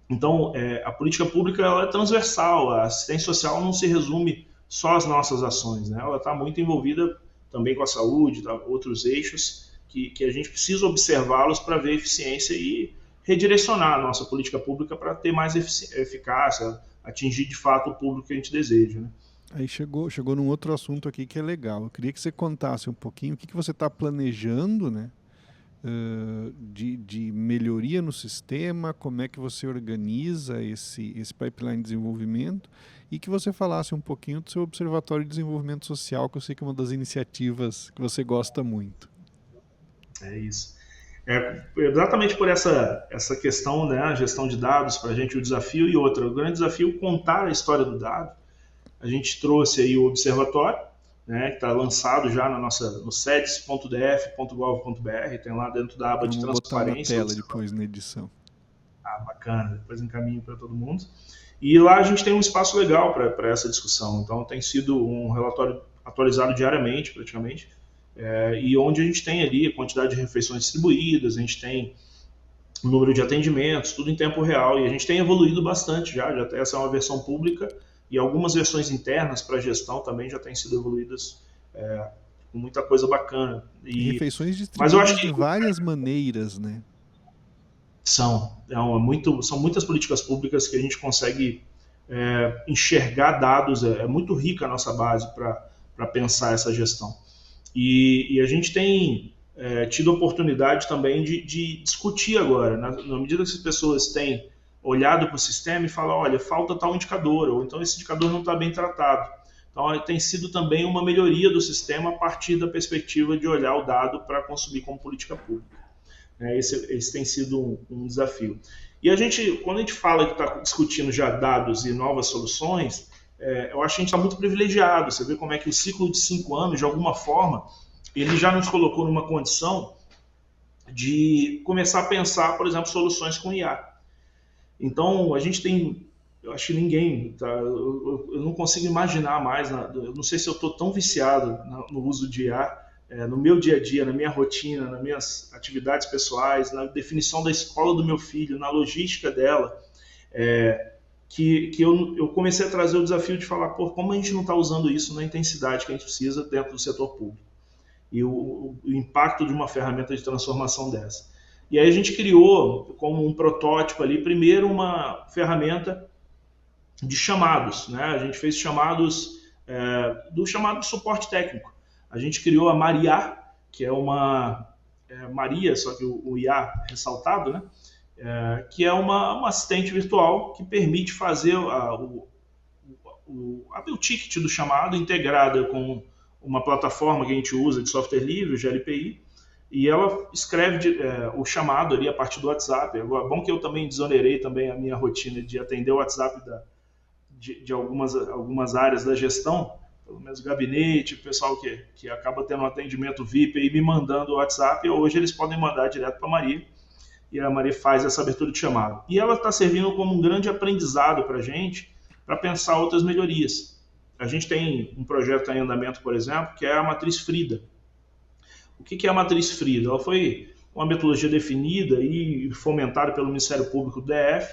Então, a política pública ela é transversal, a assistência social não se resume só às nossas ações, né? Ela está muito envolvida também com a saúde, tá? Outros eixos que a gente precisa observá-los para ver eficiência e redirecionar a nossa política pública para ter mais eficácia, atingir de fato o público que a gente deseja, né? Aí chegou num outro assunto aqui que é legal. Eu queria que você contasse um pouquinho o que você está planejando, né, de melhoria no sistema, como é que você organiza esse pipeline de desenvolvimento e que você falasse um pouquinho do seu Observatório de Desenvolvimento Social, que eu sei que é uma das iniciativas que você gosta muito. É isso. Exatamente por essa questão, né, a gestão de dados, para a gente o desafio e outra. O grande desafio é contar a história do dado. A gente trouxe aí o Observatório, né, que está lançado já no sedes.df.gov.br, tem lá dentro da aba de transparência. Vamos botar na tela depois na edição. Bacana, depois encaminho para todo mundo. E lá a gente tem um espaço legal para essa discussão. Então tem sido um relatório atualizado diariamente, praticamente, e onde a gente tem ali a quantidade de refeições distribuídas, a gente tem o número de atendimentos, tudo em tempo real, e a gente tem evoluído bastante já até essa é uma versão pública, e algumas versões internas para gestão também já têm sido evoluídas com muita coisa bacana. E refeições distribuídas de várias maneiras, né? São muitas políticas públicas que a gente consegue enxergar dados, é muito rica a nossa base para pensar essa gestão. E a gente tem tido a oportunidade também de discutir agora, na medida que as pessoas têm olhado para o sistema e falam, olha, falta tal indicador, ou então esse indicador não está bem tratado. Então tem sido também uma melhoria do sistema a partir da perspectiva de olhar o dado para consumir como política pública. Esse tem sido um desafio. E quando a gente fala que está discutindo já dados e novas soluções, eu acho que a gente está muito privilegiado. Você vê como é que o ciclo de 5 anos, de alguma forma, ele já nos colocou numa condição de começar a pensar, por exemplo, soluções com IA. Então, a gente tem, eu acho que ninguém, tá, eu não consigo imaginar mais, eu não sei se eu estou tão viciado no uso de IA, no meu dia a dia, na minha rotina, nas minhas atividades pessoais, na definição da escola do meu filho, na logística dela, que eu comecei a trazer o desafio de falar, pô, como a gente não está usando isso na intensidade que a gente precisa dentro do setor público? E o impacto de uma ferramenta de transformação dessa. E aí a gente criou, como um protótipo ali, primeiro uma ferramenta de chamados, né? A gente fez chamados, do chamado de suporte técnico. A gente criou a Maria, que é uma Maria, só que o IA ressaltado, né? Que é uma assistente virtual que permite fazer o ticket do chamado integrada com uma plataforma que a gente usa de software livre, o GLPI, e ela escreve o chamado ali a partir do WhatsApp. Agora, bom que eu também desonerei também a minha rotina de atender o WhatsApp de algumas áreas da gestão, pelo menos gabinete, o pessoal que acaba tendo um atendimento VIP e me mandando o WhatsApp, hoje eles podem mandar direto para a Maria, e a Maria faz essa abertura de chamado. E ela está servindo como um grande aprendizado para a gente, para pensar outras melhorias. A gente tem um projeto em andamento, por exemplo, que é a Matriz Frida. O que é a Matriz Frida? Ela foi uma metodologia definida e fomentada pelo Ministério Público do DF,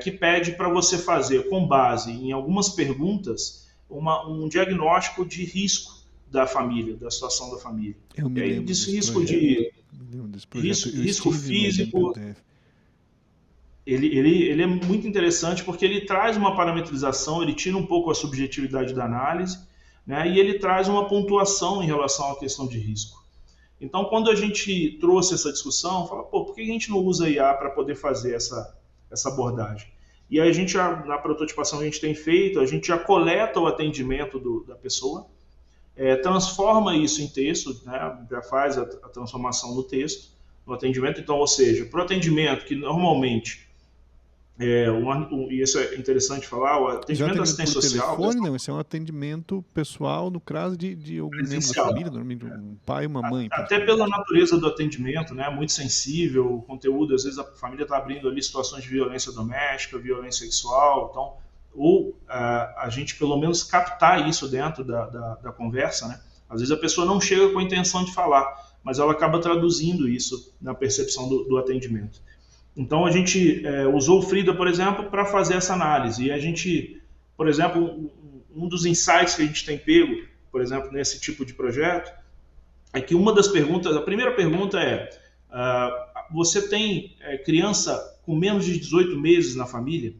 que pede para você fazer, com base em algumas perguntas, um diagnóstico de risco da família, da situação da família. Eu me lembro desse risco risco físico. Ele é muito interessante porque ele traz uma parametrização, ele tira um pouco a subjetividade da análise, né, e ele traz uma pontuação em relação à questão de risco. Então, quando a gente trouxe essa discussão, fala, pô, por que a gente não usa IA para poder fazer essa abordagem? E aí a gente, na prototipação que a gente tem feito, a gente já coleta o atendimento da pessoa, transforma isso em texto, né, já faz a transformação no texto, no atendimento. Então, ou seja, para o atendimento que normalmente e isso é interessante falar, o atendimento da assistência social... telefone, não, esse é um atendimento pessoal, no caso de algum membro da família, normalmente um pai e uma mãe. Até pela natureza do atendimento, né, muito sensível, o conteúdo, às vezes a família está abrindo ali situações de violência doméstica, violência sexual, então, ou a gente pelo menos captar isso dentro da conversa, né? Às vezes a pessoa não chega com a intenção de falar, mas ela acaba traduzindo isso na percepção do atendimento. Então, a gente usou o Frida, por exemplo, para fazer essa análise. E a gente, por exemplo, um dos insights que a gente tem pego, por exemplo, nesse tipo de projeto, é que uma das perguntas, a primeira pergunta é, você tem criança com menos de 18 meses na família?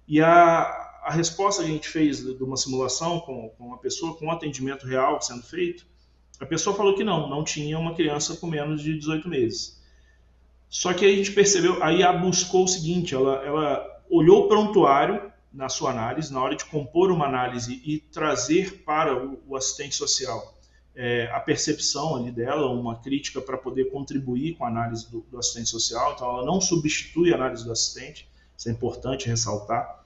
E a resposta que a gente fez de uma simulação com uma pessoa, com um atendimento real sendo feito, a pessoa falou que não tinha uma criança com menos de 18 meses. Só que aí a gente percebeu, aí a buscou o seguinte, ela olhou o prontuário na sua análise, na hora de compor uma análise e trazer para o assistente social a percepção ali dela, uma crítica para poder contribuir com a análise do assistente social. Então ela não substitui a análise do assistente, isso é importante ressaltar.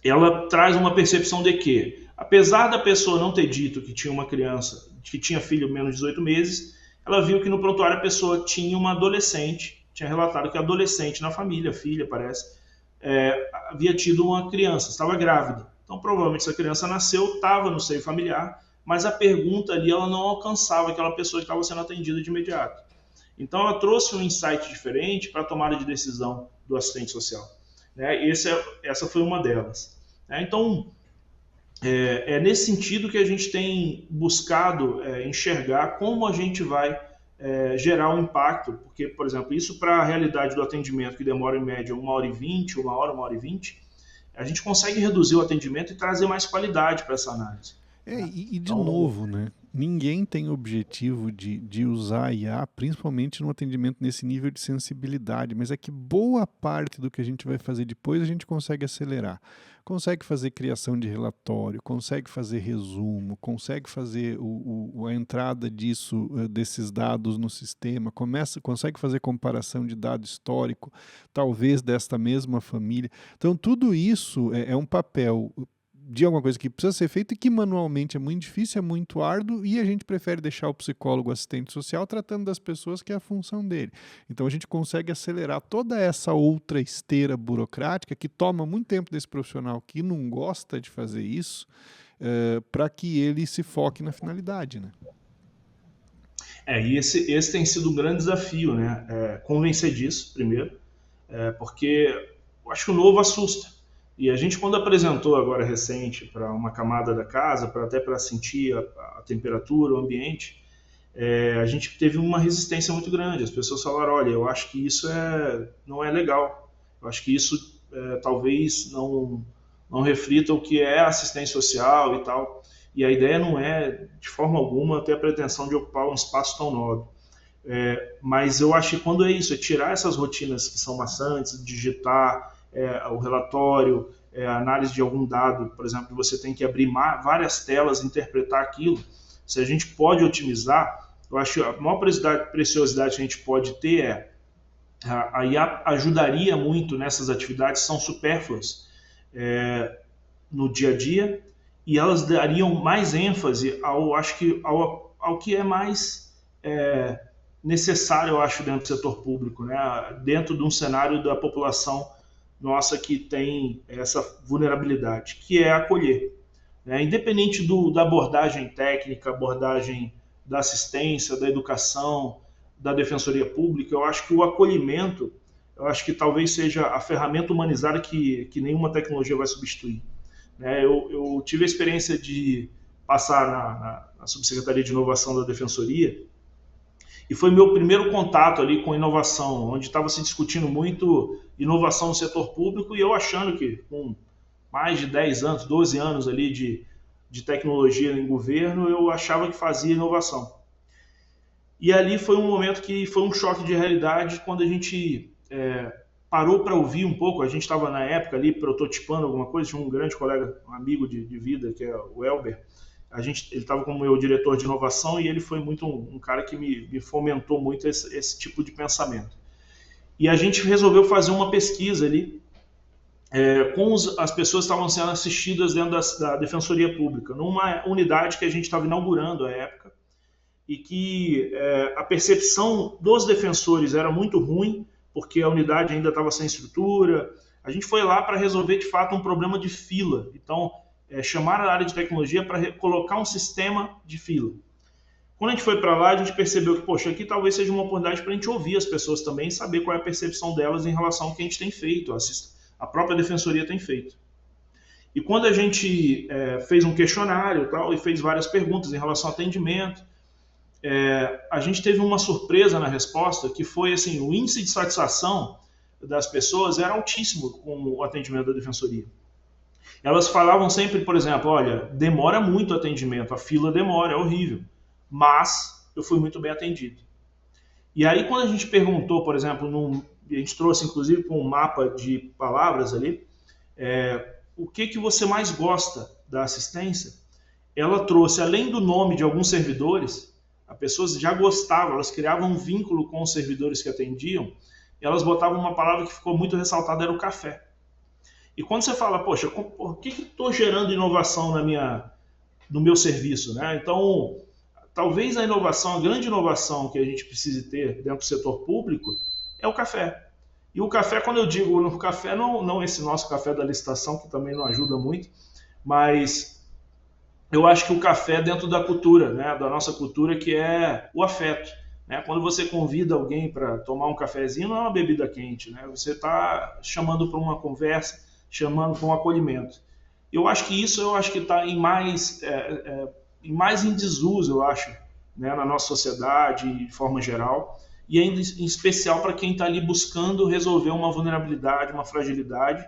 Ela traz uma percepção de que, apesar da pessoa não ter dito que tinha uma criança, que tinha filho menos de 18 meses, ela viu que no prontuário a pessoa tinha uma adolescente, tinha relatado que a adolescente na família, filha parece, havia tido uma criança, estava grávida. Então provavelmente essa criança nasceu, estava no seio familiar, mas a pergunta ali ela não alcançava aquela pessoa que estava sendo atendida de imediato. Então ela trouxe um insight diferente para a tomada de decisão do assistente social. Essa foi uma delas. Então, é nesse sentido que a gente tem buscado enxergar como a gente vai gerar um impacto, porque, por exemplo, isso para a realidade do atendimento, que demora em média 1h20, 1h20, a gente consegue reduzir o atendimento e trazer mais qualidade para essa análise. De novo, né? Ninguém tem objetivo de usar IA, principalmente no atendimento nesse nível de sensibilidade, mas é que boa parte do que a gente vai fazer depois a gente consegue acelerar. consegue fazer criação de relatório, consegue fazer resumo, consegue fazer a entrada desses dados no sistema, consegue fazer comparação de dado histórico, talvez desta mesma família. Então, tudo isso é um papel de alguma coisa que precisa ser feito e que manualmente é muito difícil, é muito árduo, e a gente prefere deixar o psicólogo, o assistente social, tratando das pessoas, que é a função dele. Então a gente consegue acelerar toda essa outra esteira burocrática que toma muito tempo desse profissional que não gosta de fazer isso, para que ele se foque na finalidade, né? E esse tem sido um grande desafio, né? Convencer disso, primeiro, porque eu acho que o novo assusta. E a gente, quando apresentou agora recente para uma camada da casa, até para sentir a temperatura, o ambiente, a gente teve uma resistência muito grande. As pessoas falaram, olha, eu acho que isso não é legal. Eu acho que isso talvez não reflita o que é assistência social e tal. E a ideia não é, de forma alguma, ter a pretensão de ocupar um espaço tão nobre. Mas eu acho que quando é isso, é tirar essas rotinas que são maçantes, digitar o relatório, a análise de algum dado, por exemplo, você tem que abrir várias telas, interpretar aquilo. Se a gente pode otimizar, eu acho que a maior preciosidade que a gente pode ter a IA ajudaria muito nessas atividades que são supérfluas no dia a dia, e elas dariam mais ênfase ao que é mais necessário, eu acho, dentro do setor público, né? Dentro de um cenário da população nossa que tem essa vulnerabilidade, que é acolher. Independente da abordagem técnica, abordagem da assistência, da educação, da defensoria pública, eu acho que o acolhimento, eu acho que talvez seja a ferramenta humanizada que nenhuma tecnologia vai substituir. Eu tive a experiência de passar na Subsecretaria de Inovação da Defensoria, e foi meu primeiro contato ali com inovação, onde estava se discutindo muito inovação no setor público, e eu achando que com mais de 10 anos, 12 anos ali de tecnologia em governo, eu achava que fazia inovação. E ali foi um momento que foi um choque de realidade, quando a gente parou para ouvir um pouco. A gente estava na época ali prototipando alguma coisa, tinha um grande colega, um amigo de vida, que é o Elber. Ele estava como meu diretor de inovação, e ele foi muito um cara que me fomentou muito esse tipo de pensamento. E a gente resolveu fazer uma pesquisa ali com as pessoas que estavam sendo assistidas dentro da Defensoria Pública, numa unidade que a gente estava inaugurando à época, e que a percepção dos defensores era muito ruim, porque a unidade ainda estava sem estrutura. A gente foi lá para resolver, de fato, um problema de fila. Então, chamar a área de tecnologia para colocar um sistema de fila. Quando a gente foi para lá, a gente percebeu que, poxa, aqui talvez seja uma oportunidade para a gente ouvir as pessoas também, saber qual é a percepção delas em relação ao que a gente tem feito, a própria defensoria tem feito. E quando a gente fez um questionário e fez várias perguntas em relação ao atendimento, a gente teve uma surpresa na resposta, que foi assim, o índice de satisfação das pessoas era altíssimo com o atendimento da defensoria. Elas falavam sempre, por exemplo, olha, demora muito o atendimento, a fila demora, é horrível, mas eu fui muito bem atendido. E aí, quando a gente perguntou, por exemplo, a gente trouxe inclusive um mapa de palavras ali, o que você mais gosta da assistência, ela trouxe, além do nome de alguns servidores, as pessoas já gostavam, elas criavam um vínculo com os servidores que atendiam, e elas botavam uma palavra que ficou muito ressaltada, era o café. E quando você fala, poxa, por que estou gerando inovação no meu serviço, né? Então, talvez a grande inovação que a gente precise ter dentro do setor público é o café. E o café, quando eu digo no café, não esse nosso café da licitação, que também não ajuda muito, mas eu acho que o café dentro da cultura, né? Da nossa cultura, que é o afeto. Né? Quando você convida alguém para tomar um cafezinho, não é uma bebida quente, né? Você está chamando para uma conversa, chamando para um acolhimento. Eu acho que isso está em mais em desuso, eu acho, né, na nossa sociedade, de forma geral, e ainda em especial para quem está ali buscando resolver uma vulnerabilidade, uma fragilidade,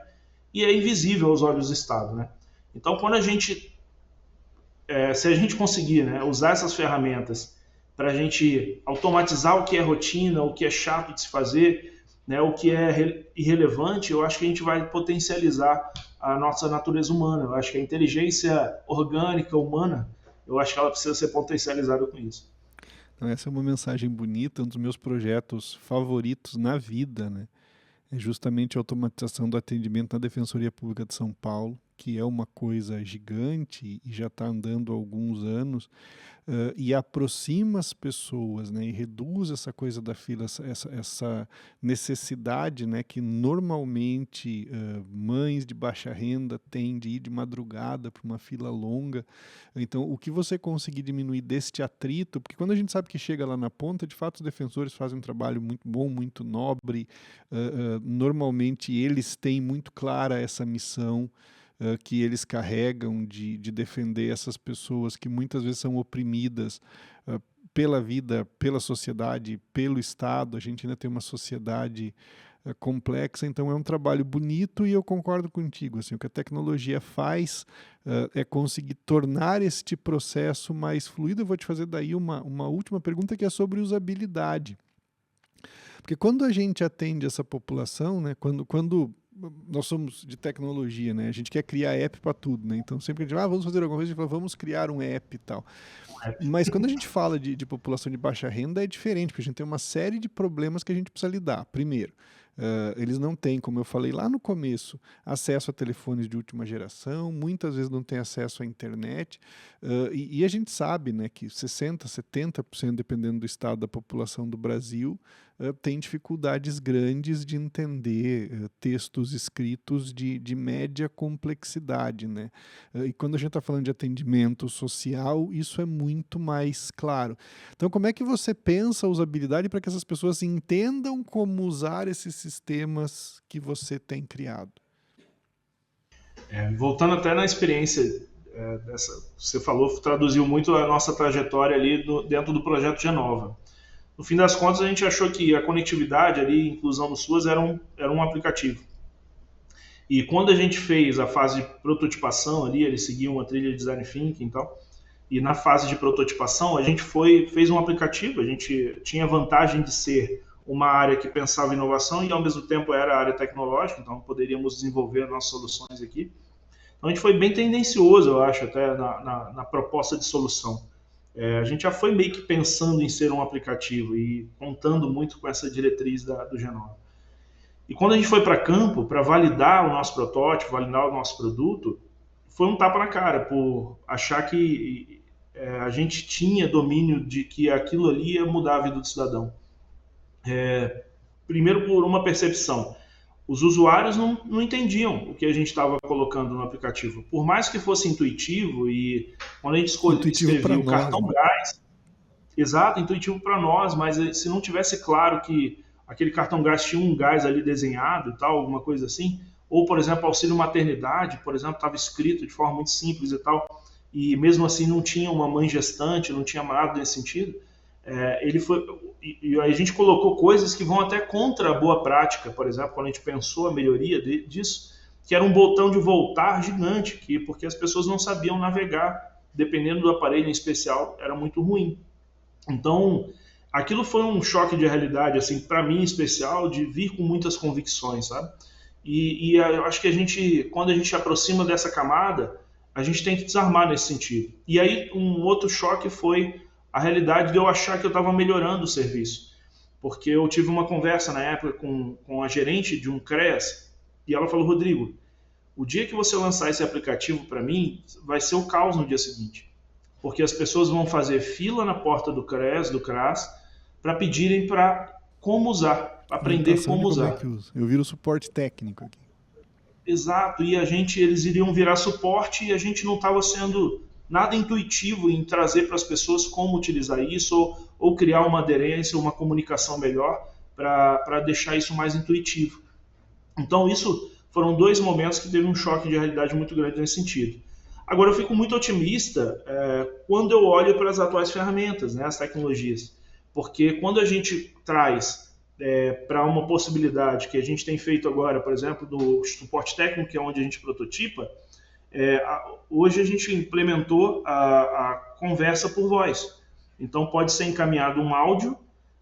e é invisível aos olhos do Estado. Né? Então, quando se a gente conseguir, né, usar essas ferramentas para a gente automatizar o que é rotina, o que é chato de se fazer, né, o que é irrelevante, eu acho que a gente vai potencializar a nossa natureza humana. Eu acho que a inteligência orgânica humana, eu acho que ela precisa ser potencializada com isso. Então, essa é uma mensagem bonita, um dos meus projetos favoritos na vida, né? É justamente a automatização do atendimento na Defensoria Pública de São Paulo, que é uma coisa gigante e já está andando há alguns anos, e aproxima as pessoas, né, e reduz essa coisa da fila, essa necessidade, né, que normalmente mães de baixa renda têm de ir de madrugada para uma fila longa. Então, o que você conseguir diminuir deste atrito, porque quando a gente sabe que chega lá na ponta, de fato os defensores fazem um trabalho muito bom, muito nobre, normalmente eles têm muito clara essa missão que eles carregam de defender essas pessoas que muitas vezes são oprimidas pela vida, pela sociedade, pelo Estado. A gente ainda tem uma sociedade complexa, então é um trabalho bonito e eu concordo contigo. Assim, o que a tecnologia faz é conseguir tornar este processo mais fluido. Eu vou te fazer daí uma última pergunta que é sobre usabilidade. Porque quando a gente atende essa população, né, quando nós somos de tecnologia, né, a gente quer criar app para tudo, né, então sempre que a gente vamos fazer alguma coisa, a gente fala, vamos criar um app e tal. Mas quando a gente fala de população de baixa renda é diferente, porque a gente tem uma série de problemas que a gente precisa lidar. Primeiro, eles não têm, como eu falei lá no começo, acesso a telefones de última geração, muitas vezes não têm acesso à internet, e a gente sabe, né, que 60%, 70%, dependendo do estado da população do Brasil, tem dificuldades grandes de entender textos escritos de média complexidade, né? E quando a gente está falando de atendimento social, isso é muito mais claro. Então, como é que você pensa a usabilidade para que essas pessoas entendam como usar esses sistemas que você tem criado? Voltando até na experiência dessa, você falou, traduziu muito a nossa trajetória ali dentro do projeto Genova. No fim das contas, a gente achou que a conectividade ali, inclusão do SUAS, era um aplicativo. E quando a gente fez a fase de prototipação ali, ele seguia uma trilha de design thinking e tal, e na fase de prototipação a gente fez um aplicativo, a gente tinha a vantagem de ser uma área que pensava em inovação e ao mesmo tempo era a área tecnológica, então poderíamos desenvolver nossas soluções aqui. Então a gente foi bem tendencioso, eu acho, até na proposta de solução. A gente já foi meio que pensando em ser um aplicativo e contando muito com essa diretriz do Genova. E quando a gente foi para campo, para validar o nosso protótipo, validar o nosso produto, foi um tapa na cara, por achar que a gente tinha domínio de que aquilo ali ia mudar a vida do cidadão. Primeiro por uma percepção. Os usuários não entendiam o que a gente estava colocando no aplicativo. Por mais que fosse intuitivo, e quando a gente escrevia o cartão gás, exato, intuitivo para nós, mas se não tivesse claro que aquele cartão gás tinha um gás ali desenhado e tal, alguma coisa assim, ou, por exemplo, auxílio maternidade, por exemplo, estava escrito de forma muito simples e tal, e mesmo assim não tinha uma mãe gestante, não tinha nada nesse sentido, e a gente colocou coisas que vão até contra a boa prática, por exemplo, quando a gente pensou a melhoria disso, que era um botão de voltar gigante, porque as pessoas não sabiam navegar, dependendo do aparelho em especial, era muito ruim. Então, aquilo foi um choque de realidade, assim, para mim em especial, de vir com muitas convicções, sabe? E eu acho que quando a gente se aproxima dessa camada, a gente tem que desarmar nesse sentido. E aí, um outro choque foi a realidade de eu achar que eu estava melhorando o serviço. Porque eu tive uma conversa na época com a gerente de um CREAS, e ela falou, Rodrigo, o dia que você lançar esse aplicativo para mim, vai ser o caos no dia seguinte. Porque as pessoas vão fazer fila na porta do CREAS, do CRAS, para pedirem para como usar, aprender como usar. É que usa. Eu viro suporte técnico aqui. Exato, e eles iriam virar suporte e a gente não estava sendo nada intuitivo em trazer para as pessoas como utilizar isso ou criar uma aderência, uma comunicação melhor para deixar isso mais intuitivo. Então, isso foram 2 momentos que teve um choque de realidade muito grande nesse sentido. Agora, eu fico muito otimista quando eu olho para as atuais ferramentas, né, as tecnologias, porque quando a gente traz para uma possibilidade que a gente tem feito agora, por exemplo, do suporte técnico, que é onde a gente prototipa, hoje a gente implementou a conversa por voz. Então pode ser encaminhado um áudio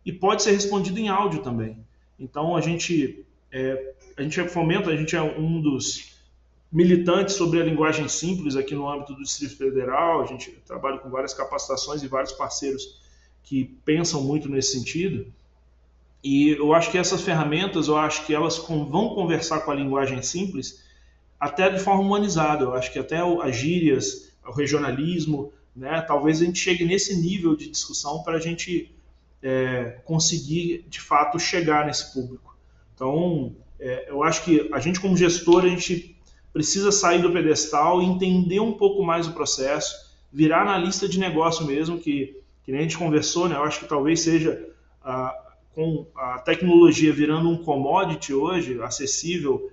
e pode ser respondido em áudio também. Então a gente fomenta, a gente é um dos militante sobre a linguagem simples aqui no âmbito do Distrito Federal. A gente trabalha com várias capacitações e vários parceiros que pensam muito nesse sentido. E eu acho que essas ferramentas, eu acho que elas vão conversar com a linguagem simples até de forma humanizada. Eu acho que até as gírias, o regionalismo, né, talvez a gente chegue nesse nível de discussão para a gente conseguir, de fato, chegar nesse público. Então, eu acho que a gente, como gestor, a gente precisa sair do pedestal e entender um pouco mais o processo, virar analista de negócio mesmo, que nem a gente conversou, né? Eu acho que talvez seja com a tecnologia virando um commodity hoje, acessível,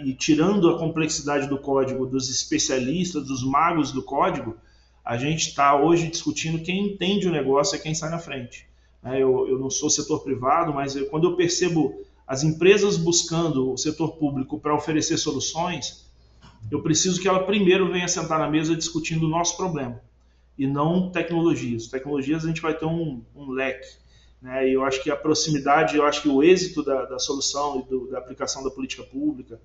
e tirando a complexidade do código dos especialistas, dos magos do código, a gente está hoje discutindo quem entende o negócio é quem sai na frente. Eu não sou setor privado, mas quando eu percebo as empresas buscando o setor público para oferecer soluções, eu preciso que ela primeiro venha sentar na mesa discutindo o nosso problema, e não tecnologias. Tecnologias a gente vai ter um leque. Né? E eu acho que a proximidade, eu acho que o êxito da solução e da aplicação da política pública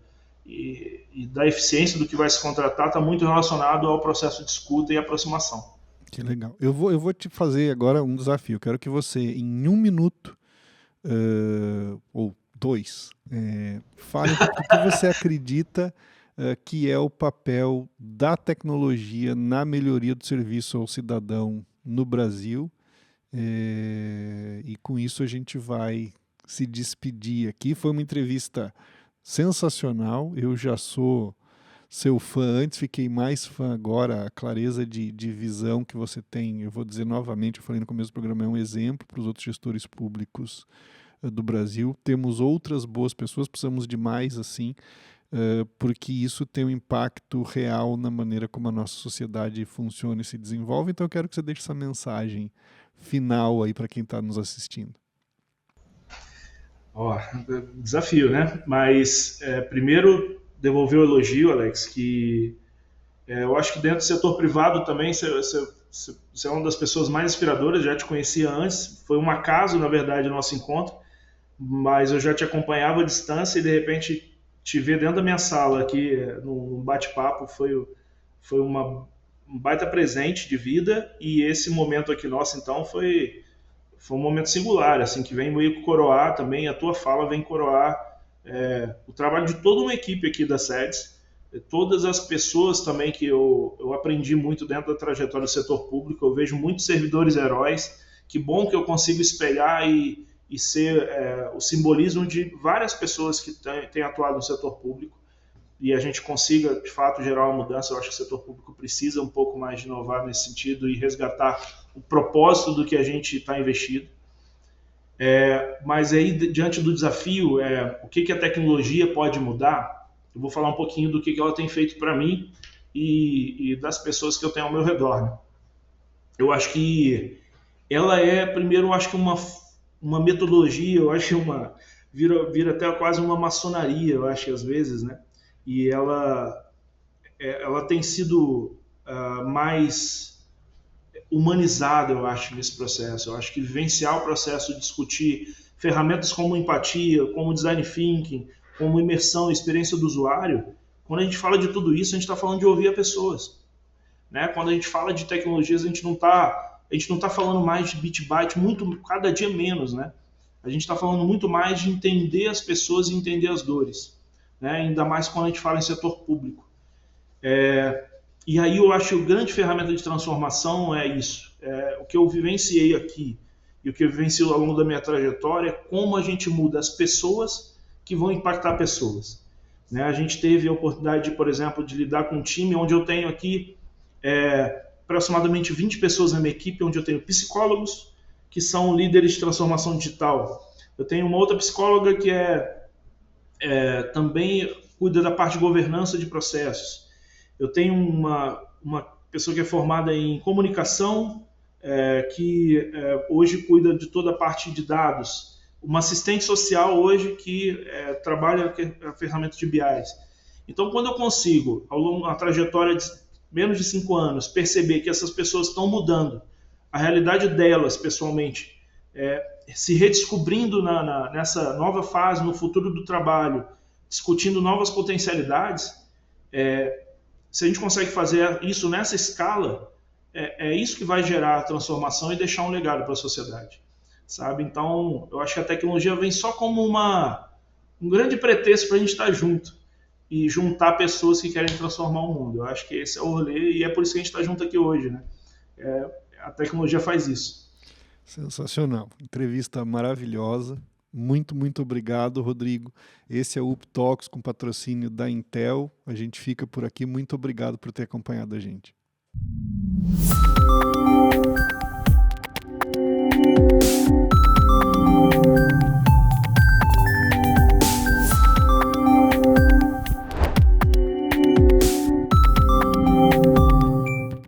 e da eficiência do que vai se contratar está muito relacionado ao processo de escuta e aproximação. Que legal. Eu vou te fazer agora um desafio. Eu quero que você, em 1 minuto, ou 2, fale o que você acredita que é o papel da tecnologia na melhoria do serviço ao cidadão no Brasil. E com isso a gente vai se despedir aqui. Foi uma entrevista sensacional. Eu já sou seu fã antes, fiquei mais fã agora. A clareza de visão que você tem, eu vou dizer novamente, eu falei no começo do programa, é um exemplo para os outros gestores públicos do Brasil. Temos outras boas pessoas, precisamos de mais assim, porque isso tem um impacto real na maneira como a nossa sociedade funciona e se desenvolve. Então eu quero que você deixe essa mensagem final aí para quem está nos assistindo. Desafio, né? Mas primeiro devolver o elogio, Alex, que eu acho que dentro do setor privado também você é uma das pessoas mais inspiradoras. Já te conhecia antes, foi um acaso, na verdade, o nosso encontro, mas eu já te acompanhava à distância e de repente te ver dentro da minha sala aqui num bate-papo foi um baita presente de vida. E esse momento aqui nosso, então, foi um momento singular, assim, que vem meio coroar também, a tua fala vem coroar o trabalho de toda uma equipe aqui da SEDES, todas as pessoas também que eu aprendi muito dentro da trajetória do setor público. Eu vejo muitos servidores heróis. Que bom que eu consigo espelhar e ser o simbolismo de várias pessoas que têm atuado no setor público, e a gente consiga, de fato, gerar uma mudança. Eu acho que o setor público precisa um pouco mais de inovar nesse sentido e resgatar o propósito do que a gente está investido. Mas aí, diante do desafio, o que a tecnologia pode mudar, eu vou falar um pouquinho do que ela tem feito para mim e das pessoas que eu tenho ao meu redor. Né? Eu acho que ela primeiro, eu acho que uma metodologia, eu acho que vira até quase uma maçonaria, eu acho que às vezes, né? E ela tem sido mais humanizada, eu acho, nesse processo. Eu acho que vivenciar o processo de discutir ferramentas como empatia, como design thinking, como imersão e experiência do usuário, quando a gente fala de tudo isso, a gente está falando de ouvir as pessoas. Né? Quando a gente fala de tecnologias, a gente não está falando mais de bit byte, cada dia menos, né? A gente está falando muito mais de entender as pessoas e entender as dores, né? Ainda mais quando a gente fala em setor público. E aí eu acho que a grande ferramenta de transformação é isso. O que eu vivenciei aqui e o que eu vivencio ao longo da minha trajetória, como a gente muda as pessoas que vão impactar pessoas. Né? A gente teve a oportunidade, por exemplo, de lidar com um time onde eu tenho aqui aproximadamente 20 pessoas na minha equipe, onde eu tenho psicólogos que são líderes de transformação digital. Eu tenho uma outra psicóloga que também cuida da parte de governança de processos. Eu tenho uma pessoa que é formada em comunicação, que hoje cuida de toda a parte de dados. Uma assistente social hoje que trabalha a ferramenta de BIs. Então, quando eu consigo, ao longo da trajetória de menos de 5 anos, perceber que essas pessoas estão mudando a realidade delas pessoalmente, se redescobrindo nessa nova fase, no futuro do trabalho, discutindo novas potencialidades, Se a gente consegue fazer isso nessa escala, é isso que vai gerar a transformação e deixar um legado para a sociedade, sabe? Então, eu acho que a tecnologia vem só como um grande pretexto para a gente estar junto e juntar pessoas que querem transformar o mundo. Eu acho que esse é o rolê e é por isso que a gente está junto aqui hoje, né? A tecnologia faz isso. Sensacional. Entrevista maravilhosa. Muito, muito obrigado, Rodrigo. Esse é o UP Talks com patrocínio da Intel. A gente fica por aqui. Muito obrigado por ter acompanhado a gente.